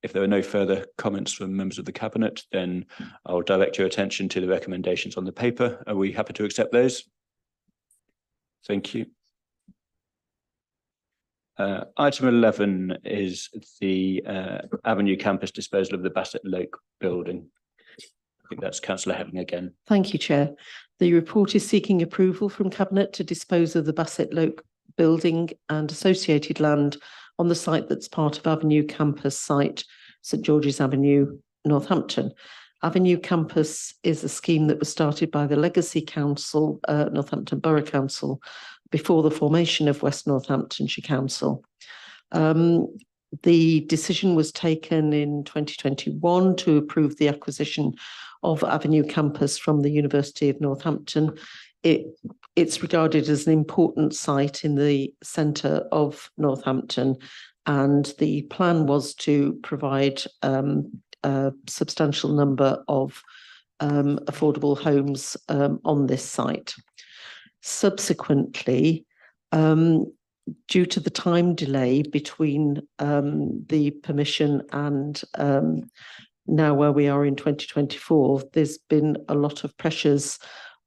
Speaker 1: If there are no further comments from members of the Cabinet, then I'll direct your attention to the recommendations on the paper. Are we happy to accept those? Thank you. Item 11 is the Avenue Campus disposal of the Bassett Loke building. I think that's Councillor Herring again.
Speaker 12: Thank you, Chair. The report is seeking approval from Cabinet to dispose of the Bassett Loke building and associated land on the site that's part of Avenue Campus site, St George's Avenue, Northampton. Avenue Campus is a scheme that was started by the Legacy Council, Northampton Borough Council, before the formation of West Northamptonshire Council. The decision was taken in 2021 to approve the acquisition of Avenue Campus from the University of Northampton. It's regarded as an important site in the centre of Northampton, and the plan was to provide a substantial number of affordable homes on this site. Subsequently, due to the time delay between the permission and now where we are in 2024, there's been a lot of pressures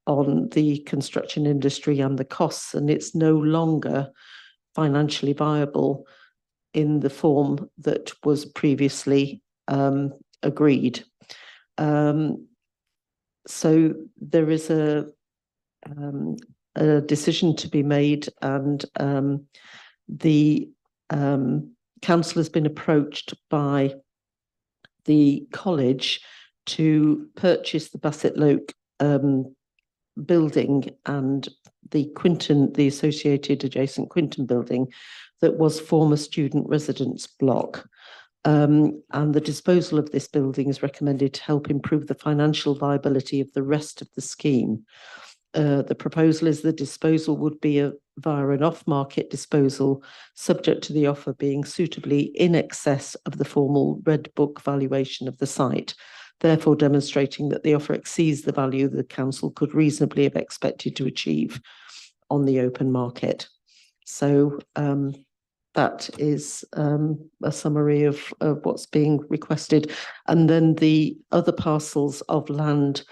Speaker 12: on the construction industry and the costs, and it's no longer financially viable in the form that was previously agreed. So there is a decision to be made, and the council has been approached by the college to purchase the Bassett Loke building and the Quinton, the associated adjacent Quinton building that was former student residence block. And the disposal of this building is recommended to help improve the financial viability of the rest of the scheme. The proposal is the disposal would be via an off-market disposal, subject to the offer being suitably in excess of the formal Red Book valuation of the site, therefore demonstrating that the offer exceeds the value the council could reasonably have expected to achieve on the open market. So that is a summary of what's being requested. And then the other parcels of land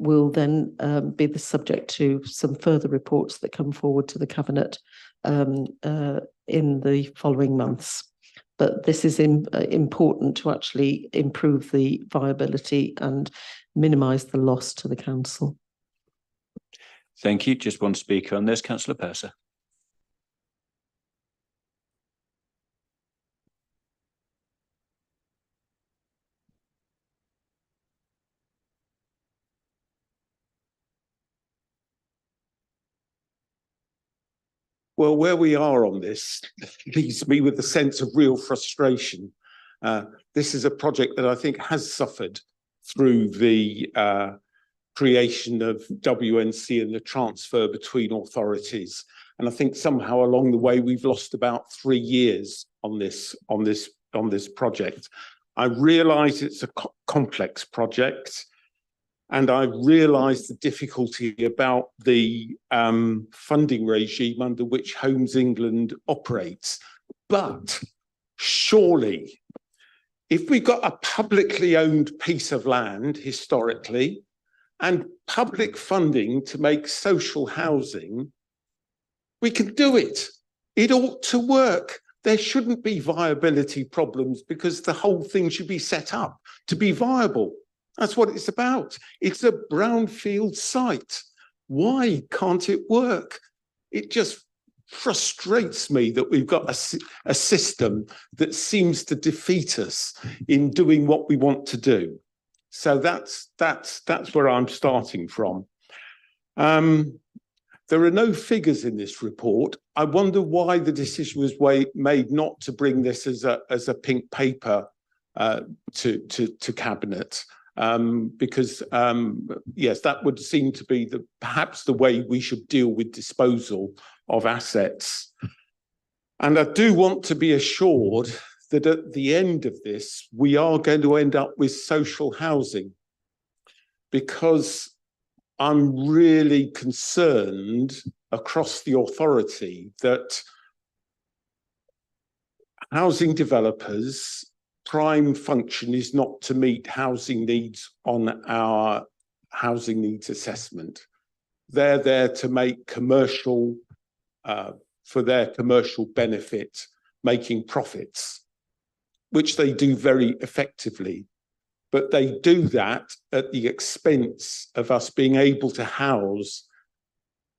Speaker 12: will then be the subject to some further reports that come forward to the Cabinet in the following months. But this is important to actually improve the viability and minimise the loss to the council.
Speaker 1: Thank you. Just one speaker on this, Councillor Purser.
Speaker 13: Well, where we are on this leaves me with a sense of real frustration. This is a project that I think has suffered through the creation of WNC and the transfer between authorities. And I think somehow along the way, we've lost about 3 years on this project. I realise it's a complex project. And I realise the difficulty about the funding regime under which Homes England operates. But surely, if we got a publicly owned piece of land historically and public funding to make social housing, we can do it. It ought to work. There shouldn't be viability problems because the whole thing should be set up to be viable. That's what it's about. It's a brownfield site. Why can't it work? It just frustrates me that we've got a system that seems to defeat us in doing what we want to do. So that's where I'm starting from. There are no figures in this report. I wonder why the decision was made not to bring this as a pink paper to Cabinet. Because yes, that would seem to be perhaps the way we should deal with disposal of assets. And I do want to be assured that at the end of this, we are going to end up with social housing, because I'm really concerned across the authority that housing developers' prime function is not to meet housing needs on our housing needs assessment. They're there to make commercial, for their commercial benefit, making profits, which they do very effectively. But they do that at the expense of us being able to house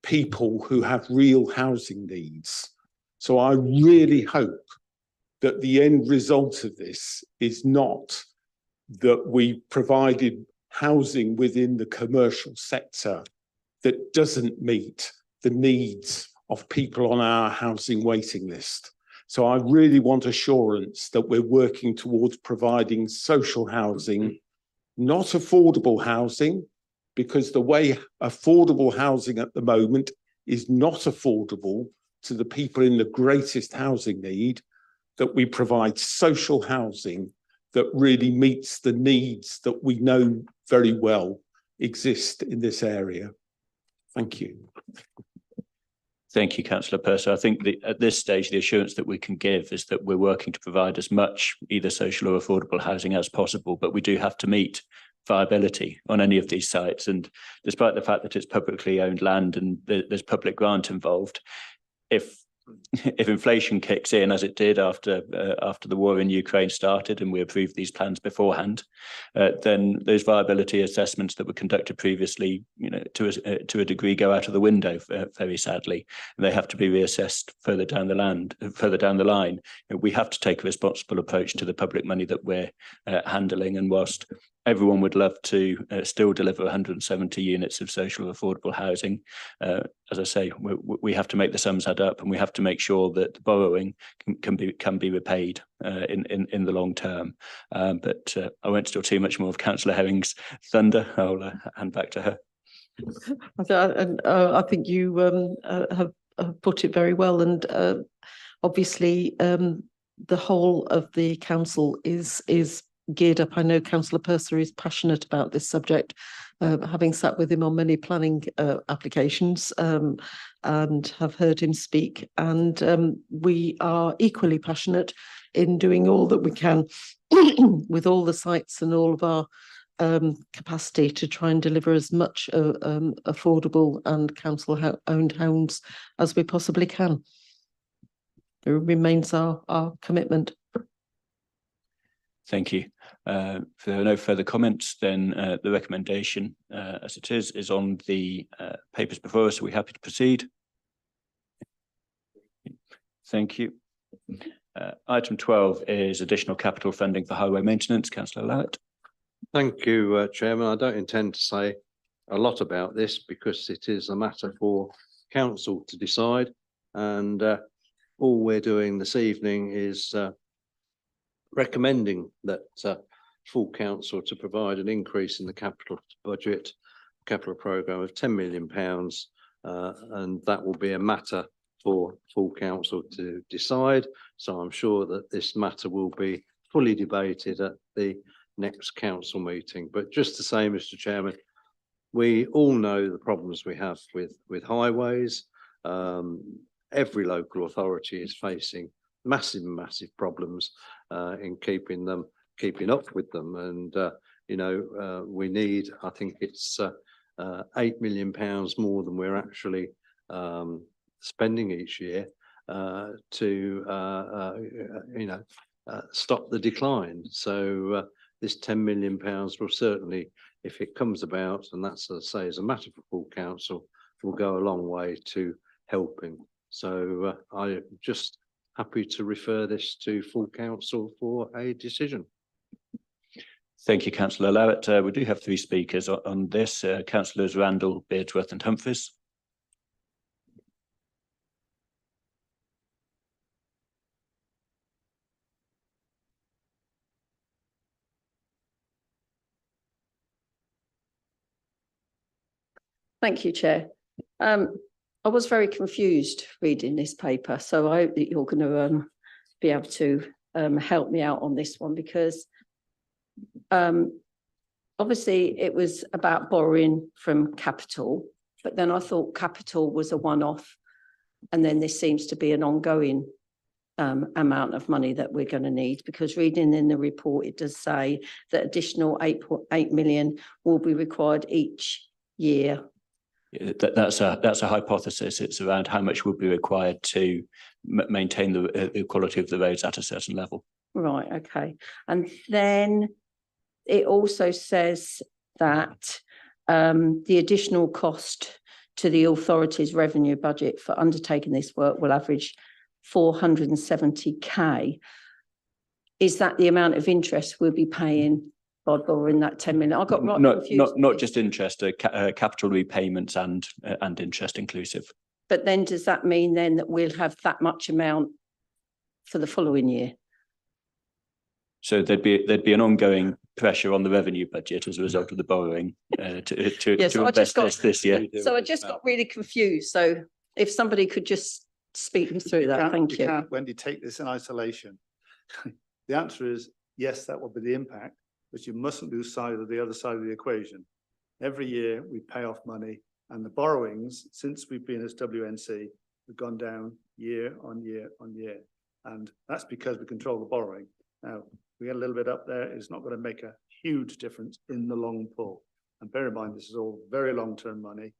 Speaker 13: people who have real housing needs. So I really hope that the end result of this is not that we provided housing within the commercial sector that doesn't meet the needs of people on our housing waiting list. So I really want assurance that we're working towards providing social housing, not affordable housing, because the way affordable housing at the moment is not affordable to the people in the greatest housing need, that we provide social housing that really meets the needs that we know very well exist in this area. Thank you.
Speaker 1: Thank you, Councillor Purser. I think at this stage, the assurance that we can give is that we're working to provide as much either social or affordable housing as possible, but we do have to meet viability on any of these sites. And despite the fact that it's publicly owned land and there's public grant involved, if if inflation kicks in as it did after the war in Ukraine started, and we approved these plans beforehand, then those viability assessments that were conducted previously, to a degree, go out of the window. Very sadly, and they have to be reassessed further down the line. We have to take a responsible approach to the public money that we're handling, and whilst everyone would love to still deliver 170 units of social affordable housing, as I say, we have to make the sums add up, and we have to make sure that the borrowing can be repaid in the long term. But I won't steal too much more of Councillor Herring's thunder. I'll hand back to her.
Speaker 12: I think you have put it very well, and obviously the whole of the council is geared up. I know Councillor Purser is passionate about this subject, having sat with him on many planning applications and have heard him speak. And we are equally passionate in doing all that we can with all the sites and all of our capacity to try and deliver as much affordable and council-owned homes as we possibly can. It remains our commitment.
Speaker 1: Thank you. If there are no further comments, then the recommendation as it is on the papers before us. Are we happy to proceed? Thank you. Item 12 is additional capital funding for highway maintenance. Councillor Lowett.
Speaker 10: Thank you, Chairman. I don't intend to say a lot about this because it is a matter for council to decide, and all we're doing this evening is recommending that full council to provide an increase in the capital budget, capital programme of £10 million, and that will be a matter for full council to decide. So I'm sure that this matter will be fully debated at the next council meeting. But just to say, Mr. Chairman, we all know the problems we have with highways. Every local authority is facing massive problems in keeping up with them, and we need, I think it's £8 million more than we're actually spending each year to stop the decline. So this £10 million will certainly, if it comes about, and that's, as I say, as a matter for full council, will go a long way to helping. So I'm just happy to refer this to full council for a decision.
Speaker 1: Thank you, Councillor Lowett. We do have 3 speakers on this. Councillors Randall, Beardsworth and Humphries.
Speaker 4: Thank you, Chair. I was very confused reading this paper, so I hope that you're going to be able to help me out on this one, because obviously it was about borrowing from capital, but then I thought capital was a one-off, and then this seems to be an ongoing amount of money that we're going to need, because reading in the report, it does say that additional 8.8 million will be required each year.
Speaker 1: That's a hypothesis. It's around how much would be required to maintain the quality of the roads at a certain level.
Speaker 4: Right, okay. And then it also says that the additional cost to the authority's revenue budget for undertaking this work will average 470k. Is that the amount of interest we'll be paying by borrowing that 10 million? I got
Speaker 1: not just interest, capital repayments and interest inclusive.
Speaker 4: But then does that mean then that we'll have that much amount for the following year?
Speaker 1: So there'd be an ongoing pressure on the revenue budget as a result of the borrowing to invest this year.
Speaker 4: So I just got really confused. So if somebody could just speak me through that, thank you.
Speaker 2: You can't, Wendy, take this in isolation. The answer is yes, that will be the impact, but you mustn't lose sight of the other side of the equation. Every year we pay off money, and the borrowings since we've been as WNC have gone down year on year on year. And that's because we control the borrowing. Now, we get a little bit up there, it's not going to make a huge difference in the long pull. And bear in mind, this is all very long-term money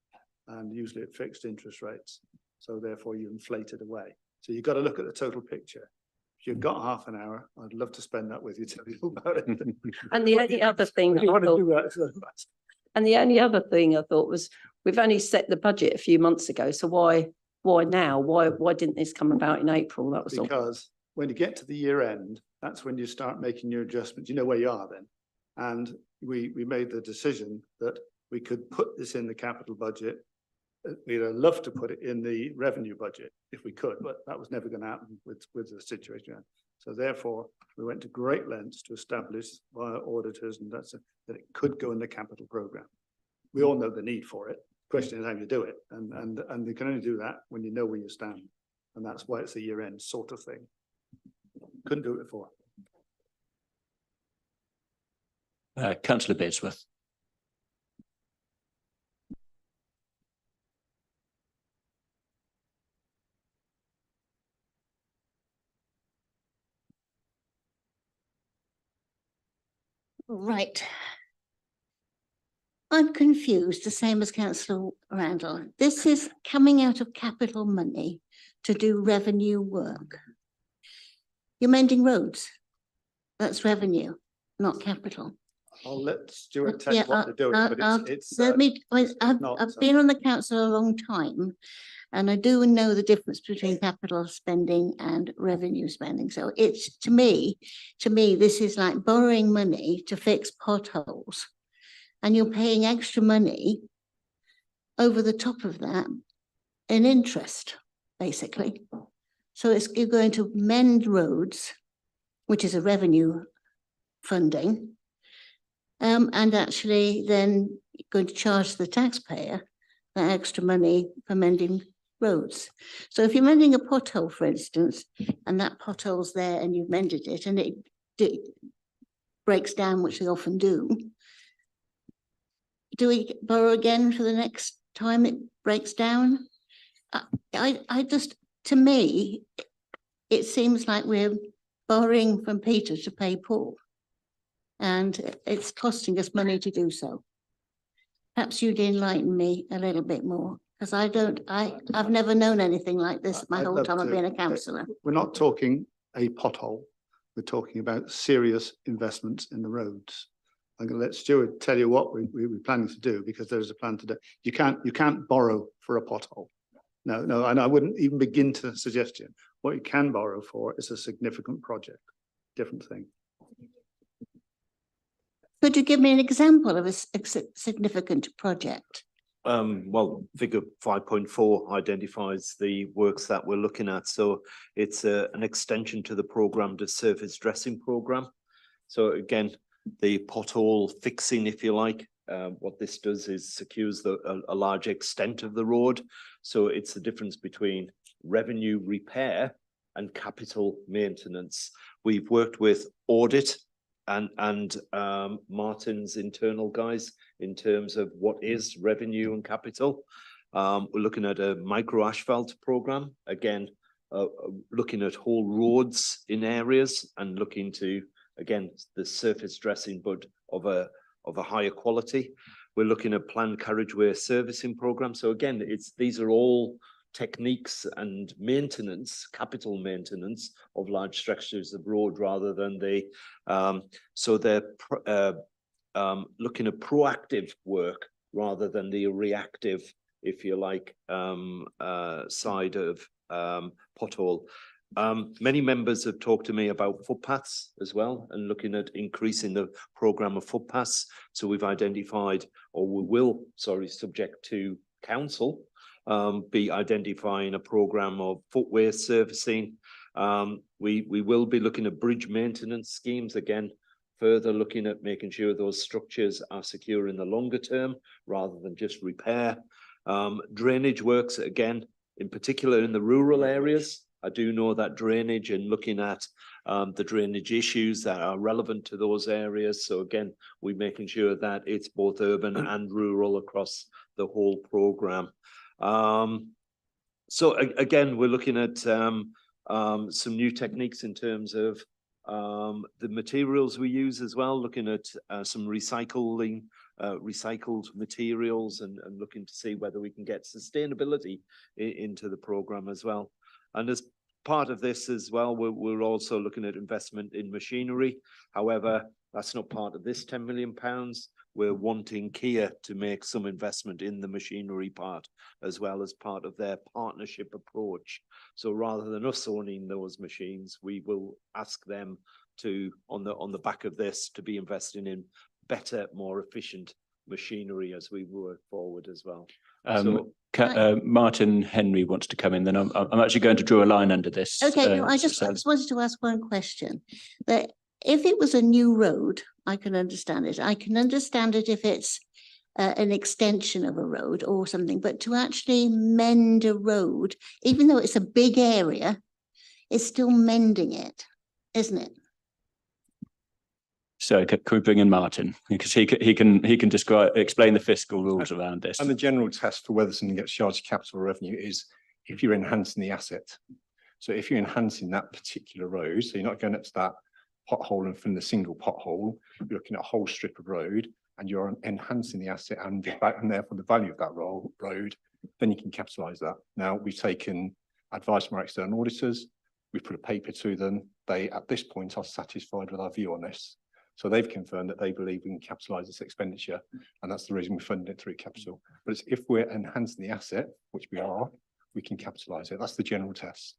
Speaker 2: and usually at fixed interest rates. So therefore you inflate it away. So you've got to look at the total picture. If you've got half an hour, I'd love to spend that with you, tell you about it.
Speaker 4: And the only other thing,
Speaker 2: You
Speaker 4: I
Speaker 2: want to
Speaker 4: thought-
Speaker 2: do that, so that's-
Speaker 4: and the only other thing I thought was, we've only set the budget a few months ago, so why now? Why didn't this come about in April? That was all.
Speaker 2: Because when you get to the year end, that's when you start making your adjustments. You know where you are then. And we made the decision that we could put this in the capital budget. We'd have loved to put it in the revenue budget if we could, but that was never going to happen with the situation. So therefore, we went to great lengths to establish via auditors and that it could go in the capital program. We all know the need for it. Question is how you do it. And you can only do that when you know where you stand. And that's why it's a year end sort of thing. Couldn't do it before.
Speaker 1: Councillor Bearsworth.
Speaker 5: Right. I'm confused, the same as Councillor Randall. This is coming out of capital money to do revenue work. You're mending roads. That's revenue, not capital.
Speaker 2: I'll let Stuart tell
Speaker 5: Yeah,
Speaker 2: you what they're doing, but it's.
Speaker 5: Let me, I've
Speaker 2: not,
Speaker 5: been on the council a long time, and I do know the difference between capital spending and revenue spending. So it's, to me, this is like borrowing money to fix potholes. And you're paying extra money over the top of that in interest, basically. So you're going to mend roads, which is a revenue funding, and actually then going to charge the taxpayer that extra money for mending roads. So if you're mending a pothole, for instance, and that pothole's there and you've mended it and it breaks down, which they often do we borrow again for the next time it breaks down? I just, to me, it seems like we're borrowing from Peter to pay Paul. And it's costing us money to do so. Perhaps you'd enlighten me a little bit more, because I've never known anything like this my
Speaker 2: I'd
Speaker 5: whole
Speaker 2: love
Speaker 5: time I've
Speaker 2: to.
Speaker 5: been a councillor.
Speaker 2: We're not talking a pothole. We're talking about serious investments in the roads. I'm going to let Stuart tell you what we're planning to do, because there's a plan to do. You can't borrow for a pothole. No, and I wouldn't even begin to suggest you. What you can borrow for is a significant project, different thing.
Speaker 5: Could you give me an example of a significant project?
Speaker 9: Well, figure 5.4 identifies the works that we're looking at. So it's an extension to the programme, the surface dressing programme. So again, the pothole fixing, if you like, what this does is secures a large extent of the road. So it's the difference between revenue repair and capital maintenance. We've worked with audit and Martin's internal guys in terms of what is revenue and capital. We're looking at a micro asphalt program, again, looking at whole roads in areas and looking to, again, the surface dressing, but of a higher quality. We're looking at planned carriageway servicing program. So again, these are all techniques and maintenance, capital maintenance of large stretches of road rather than so they're looking at proactive work rather than the reactive, if you like, side of pothole. Many members have talked to me about footpaths as well and looking at increasing the programme of footpaths. So we've identified, or we will, subject to council, be identifying a programme of footway servicing. We will be looking at bridge maintenance schemes, again, further looking at making sure those structures are secure in the longer term rather than just repair. Drainage works, again, in particular in the rural areas. I do know that drainage and looking at the drainage issues that are relevant to those areas. So again, we're making sure that it's both urban and rural across the whole programme. So again, we're looking at some new techniques in terms of the materials we use as well, looking at some recycled materials and looking to see whether we can get sustainability into the programme as well. And as part of this as well, we're also looking at investment in machinery. However, that's not part of this £10 million. We're wanting Kia to make some investment in the machinery part as well as part of their partnership approach. So rather than us owning those machines, we will ask them to, on the back of this, to be investing in better, more efficient machinery as we work forward as well.
Speaker 1: Martin Henry wants to come in, then I'm actually going to draw a line under this.
Speaker 5: Okay, no, I just wanted to ask one question. That if it was a new road, I can understand it. I can understand it if it's an extension of a road or something, but to actually mend a road, even though it's a big area, it's still mending it, isn't it?
Speaker 1: So can we bring in Martin, because he can explain the fiscal rules around this.
Speaker 15: And the general test for whether something gets charged capital revenue is if you're enhancing the asset. So if you're enhancing that particular road, so you're not going up to that pothole and from the single pothole, you're looking at a whole strip of road and you're enhancing the asset and therefore the value of that road, then you can capitalise that. Now, we've taken advice from our external auditors. We've put a paper to them. They, at this point, are satisfied with our view on this. So they've confirmed that they believe we can capitalise this expenditure, and that's the reason we funded it through capital. But it's if we're enhancing the asset, which we are, we can capitalise it. That's the general test.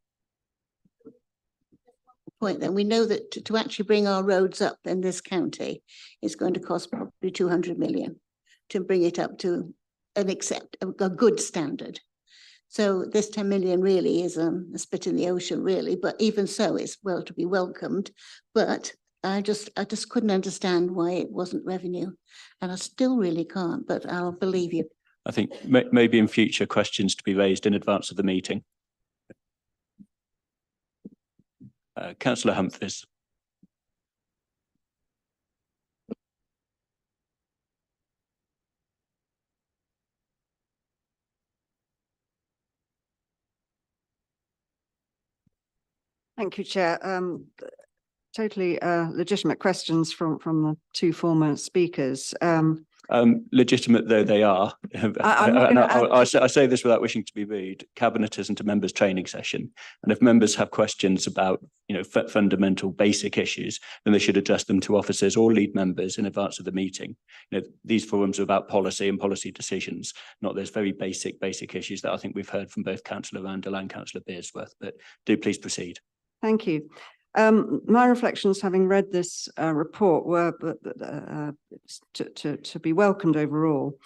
Speaker 5: Point then, we know that to actually bring our roads up in this county, it's going to cost probably 200 million to bring it up to a good standard. So this 10 million really is a spit in the ocean, really. But even so, it's well to be welcomed. But I just couldn't understand why it wasn't revenue, and I still really can't. But I'll believe you.
Speaker 1: I think maybe in future questions to be raised in advance of the meeting. Councillor Humphries.
Speaker 6: Thank you, Chair. Totally legitimate questions from the two former speakers.
Speaker 1: Legitimate though they are, I say this without wishing to be rude. Cabinet isn't a members' training session, and if members have questions about fundamental basic issues, then they should address them to officers or lead members in advance of the meeting. These forums are about policy and policy decisions, not those very basic issues that I think we've heard from both Councillor Randall and Councillor Bearsworth. But do please proceed.
Speaker 6: Thank you. My reflections, having read this report, were to be welcomed overall.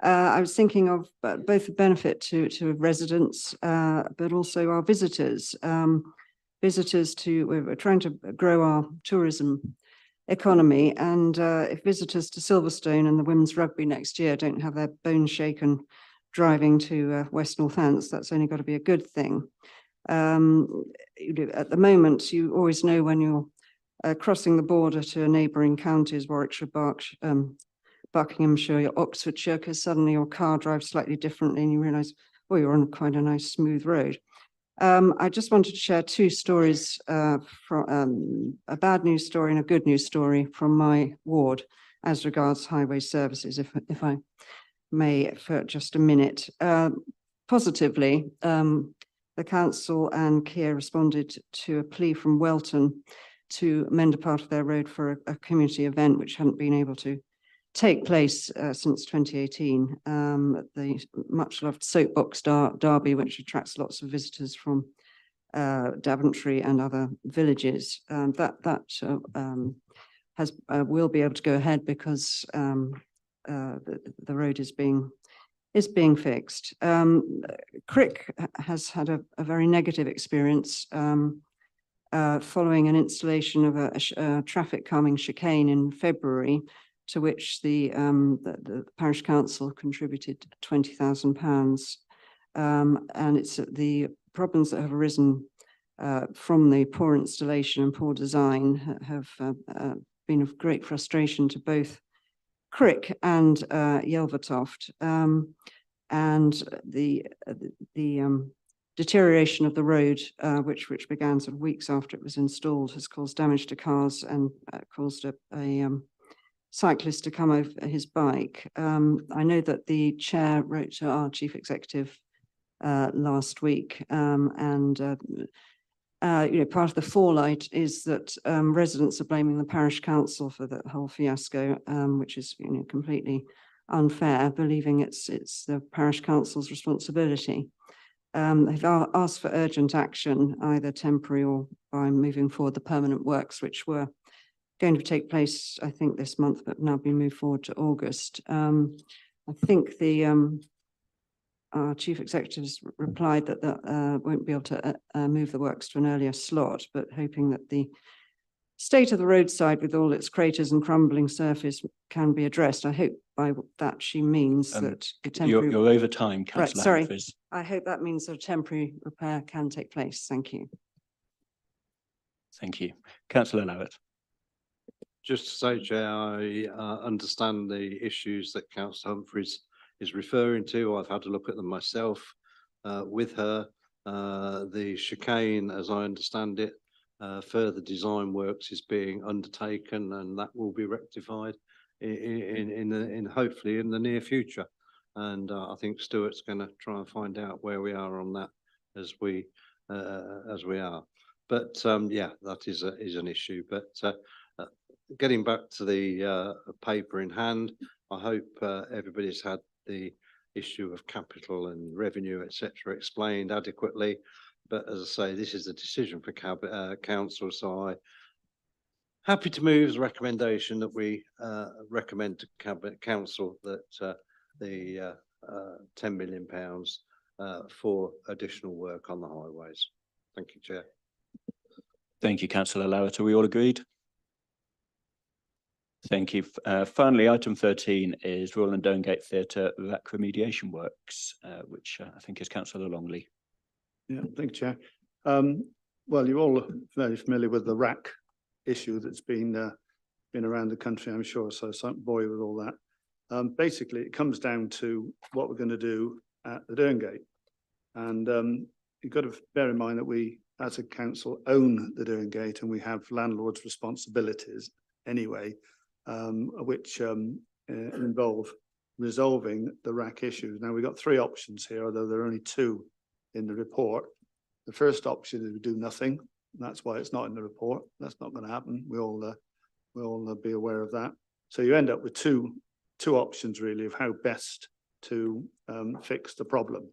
Speaker 6: I was thinking of both the benefit to residents, but also our visitors. We're trying to grow our tourism economy, and if visitors to Silverstone and the women's rugby next year don't have their bones shaken driving to West Northants, that's only got to be a good thing. At the moment, you always know when you're crossing the border to neighbouring counties, Warwickshire, Buckinghamshire, or Oxfordshire, because suddenly your car drives slightly differently and you realise, oh, you're on quite a nice smooth road. I just wanted to share two stories, from a bad news story and a good news story from my ward as regards highway services, if I may, for just a minute. Positively, the council and Kia responded to a plea from Welton to mend a part of their road for a community event which hadn't been able to take place since 2018. The much loved Soapbox Derby, which attracts lots of visitors from Daventry and other villages, will be able to go ahead because the road is being fixed. Crick has had a very negative experience following an installation of a traffic calming chicane in February, to which the parish council contributed £20,000. And it's the problems that have arisen from the poor installation and poor design have been of great frustration to both Crick and Yelvertoft, and the deterioration of the road, which began sort of weeks after it was installed, has caused damage to cars and caused a cyclist to come over his bike. I know that the chair wrote to our chief executive last week and part of the fallout is that residents are blaming the parish council for the whole fiasco, which is, completely unfair, believing it's the parish council's responsibility. They've asked for urgent action, either temporary or by moving forward the permanent works, which were going to take place, I think, this month, but now been moved forward to August. I think our chief executives replied that won't be able to move the works to an earlier slot, but hoping that the state of the roadside with all its craters and crumbling surface can be addressed. I hope by that she means that the temporary.
Speaker 1: You're over time,
Speaker 6: Right,
Speaker 1: councillor
Speaker 6: sorry.
Speaker 1: Humphries.
Speaker 6: I hope that means that a temporary repair can take place. Thank you.
Speaker 1: Thank you. Councillor Lowett.
Speaker 10: Just to say, Chair, I understand the issues that Councillor Humphries is referring to. I've had a look at them myself with her. The chicane, as I understand it, further design works is being undertaken, and that will be rectified in hopefully in the near future. And I think Stuart's going to try and find out where we are on that as we are. But yeah, that is an issue. But getting back to the paper in hand, I hope everybody's had the issue of capital and revenue, etc., explained adequately. But as I say, this is a decision for council, so I'm happy to move the recommendation that we recommend to Cabinet Council that the £10 million for additional work on the highways. Thank you, Chair.
Speaker 1: Thank you, Councillor Lowett. Are we all agreed? Thank you. Finally, item 13 is Royal and Derngate Theatre VAC remediation works, which I think is Councillor Longley.
Speaker 2: Yeah, thank you, Chair. Well, you're all very familiar with the RAC issue that's been around the country, I'm sure, so I won't bore you with all that. Basically, it comes down to what we're going to do at the Derngate. And you've got to bear in mind that we, as a council, own the Derngate, and we have landlord's responsibilities anyway, which involve resolving the RAC issues. Now, we've got three options here, although there are only two in the report. The first option is to do nothing. That's why it's not in the report. That's not going to happen. We'll be aware of that. So you end up with two options really of how best to fix the problem.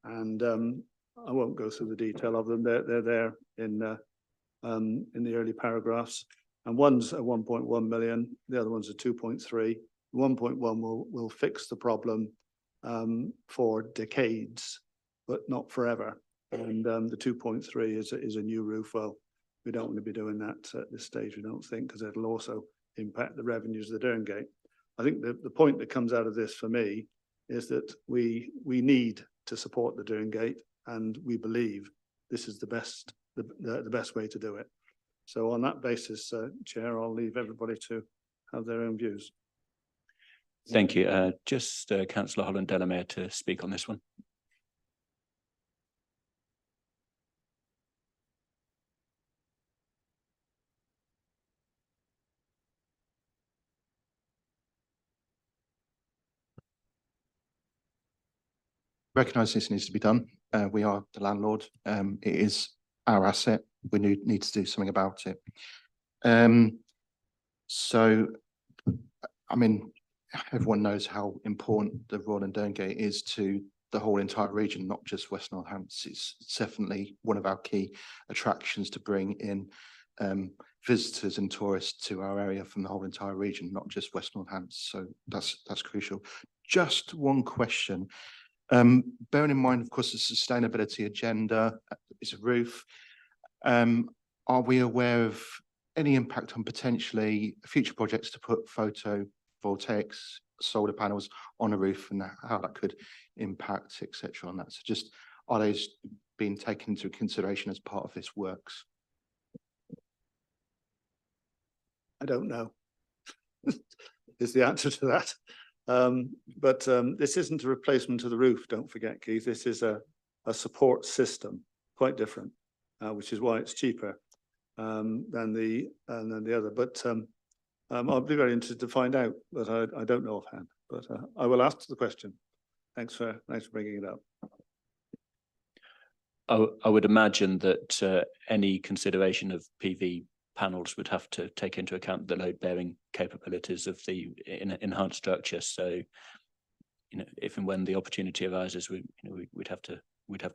Speaker 2: And I won't go through the detail of them. They're there in the early paragraphs. And one's a 1.1 million. The other one's a 2.3. 1.1 will fix the problem for decades, but not forever. And the 2.3 is a new roof. Well, we don't want to be doing that at this stage, we don't think, because it'll also impact the revenues of the Derngate. I think the point that comes out of this for me is that we need to support the Derngate, and we believe this is the best way to do it. So on that basis, Chair, I'll leave everybody to have their own views.
Speaker 1: Thank you. Just Councillor Holland-Delamere to speak on this one.
Speaker 3: Recognise this needs to be done. We are the landlord. It is our asset. We need to do something about it. So, I mean, everyone knows how important the Royal and Derngate is to the whole entire region, not just West Northampton. It's definitely one of our key attractions to bring in visitors and tourists to our area from the whole entire region, not just West Northampton. So that's crucial. Just one question. Bearing in mind, of course, the sustainability agenda is a roof. Are we aware of any impact on potentially future projects to put photovoltaics, solar panels on a roof, and how that could impact, etc. on that? So just, are those being taken into consideration as part of this works?
Speaker 2: I don't know is the answer to that. But this isn't a replacement of the roof, don't forget, Keith. This is a support system, quite different, which is why it's cheaper than the other. But I'll be very interested to find out, but I don't know offhand. But I will ask the question. Thanks for bringing it up.
Speaker 1: I would imagine that any consideration of PV panels would have to take into account the load bearing capabilities of the enhanced structure. So, you know, if and when the opportunity arises, we'd have to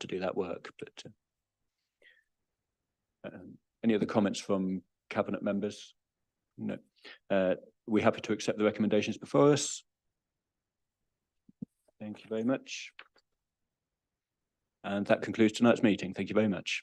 Speaker 1: do that work. But any other comments from cabinet members? No. We're happy to accept the recommendations before us. Thank you very much. And that concludes tonight's meeting. Thank you very much.